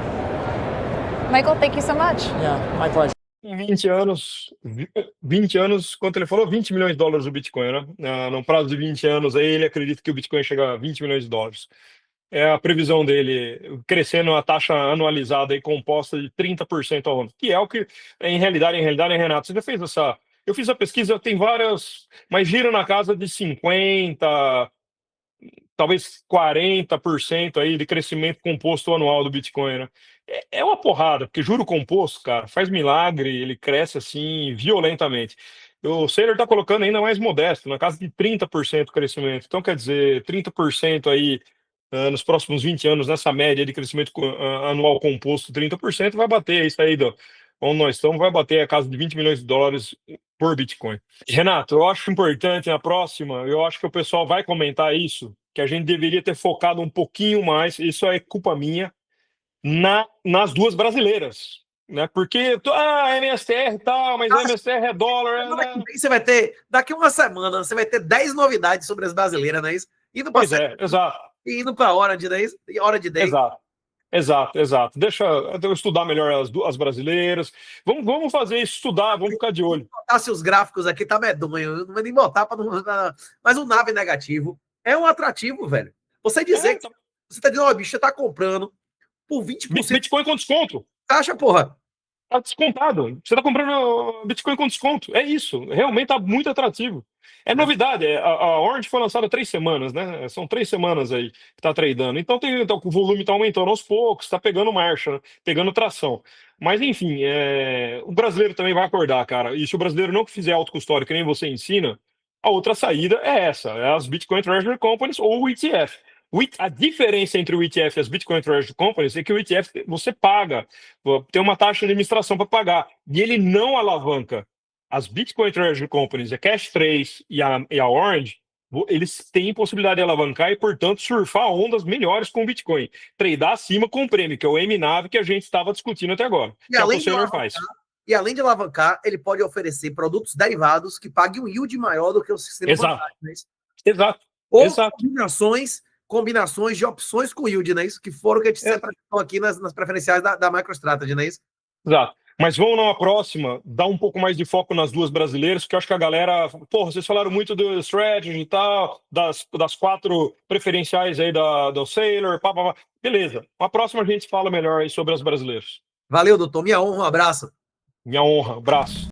Michael, thank you so much. Yeah, my pleasure. Em 20 anos, quanto ele falou? $20 milhões o Bitcoin, né? Num prazo de 20 anos, aí ele acredita que o Bitcoin chega a $20 milhões. É a previsão dele, crescendo a taxa anualizada e composta de 30% ao ano, que é o que, em realidade, Renato, você já fez eu fiz a pesquisa, tem várias, mas gira na casa de 50%, talvez 40% aí de crescimento composto anual do Bitcoin, né? É uma porrada, porque juro composto, cara, faz milagre, ele cresce assim violentamente. O Saylor está colocando ainda mais modesto, na casa de 30% de crescimento. Então, quer dizer, 30% aí nos próximos 20 anos, nessa média de crescimento anual composto, 30%, vai bater isso aí, onde nós estamos, vai bater a casa de $20 milhões por Bitcoin. Renato, eu acho importante na próxima, eu acho que o pessoal vai comentar isso, que a gente deveria ter focado um pouquinho mais, isso é culpa minha, nas duas brasileiras, né? Porque MSTR e tal, mas MSTR é dólar. Né? Você vai ter, daqui uma semana, você vai ter 10 novidades sobre as brasileiras, não é isso? Pois é, exato. Indo para hora de 10, hora de 10. Exato. Deixa eu estudar melhor as brasileiras. Vamos fazer isso, estudar, vamos ficar de olho. Se os gráficos aqui tá medonho, eu não vou nem botar para não. Mas o NAV negativo é um atrativo, velho. Você dizer que você tá dizendo, ó, bicho, você tá comprando por 20%. Bitcoin com desconto. Taxa, porra. Tá descontado. Você tá comprando Bitcoin com desconto. É isso. Realmente tá muito atrativo. É novidade. A Orange foi lançada há 3 semanas, né? São 3 semanas aí que tá tradando. Então o volume tá aumentando aos poucos, tá pegando marcha, né? Pegando tração. Mas, enfim, o brasileiro também vai acordar, cara. E se o brasileiro não fizer autocustódia, que nem você ensina, a outra saída é essa. É as Bitcoin Treasury Companies ou o ETF. A diferença entre o ETF e as Bitcoin Treasury Companies é que o ETF você paga, tem uma taxa de administração para pagar, e ele não alavanca. As Bitcoin Treasury Companies, a Cash 3 e a Orange, eles têm possibilidade de alavancar e, portanto, surfar ondas melhores com o Bitcoin. Tradar acima com o prêmio, que é o MNAV que a gente estava discutindo até agora. E além de alavancar, ele pode oferecer produtos derivados que paguem um yield maior do que o sistema bancário. Exato. Ou combinações combinações de opções com yield, não é isso? Que foram que a gente se apresentou aqui nas preferenciais da MicroStrategy, não é isso? Exato. Mas vamos numa próxima, dar um pouco mais de foco nas duas brasileiras, porque eu acho que a galera... Porra, vocês falaram muito do strategy e tal, das 4 preferenciais aí do Sailor, pá. Beleza. Uma próxima a gente fala melhor aí sobre as brasileiras. Valeu, doutor. Minha honra, um abraço. Minha honra. Abraço.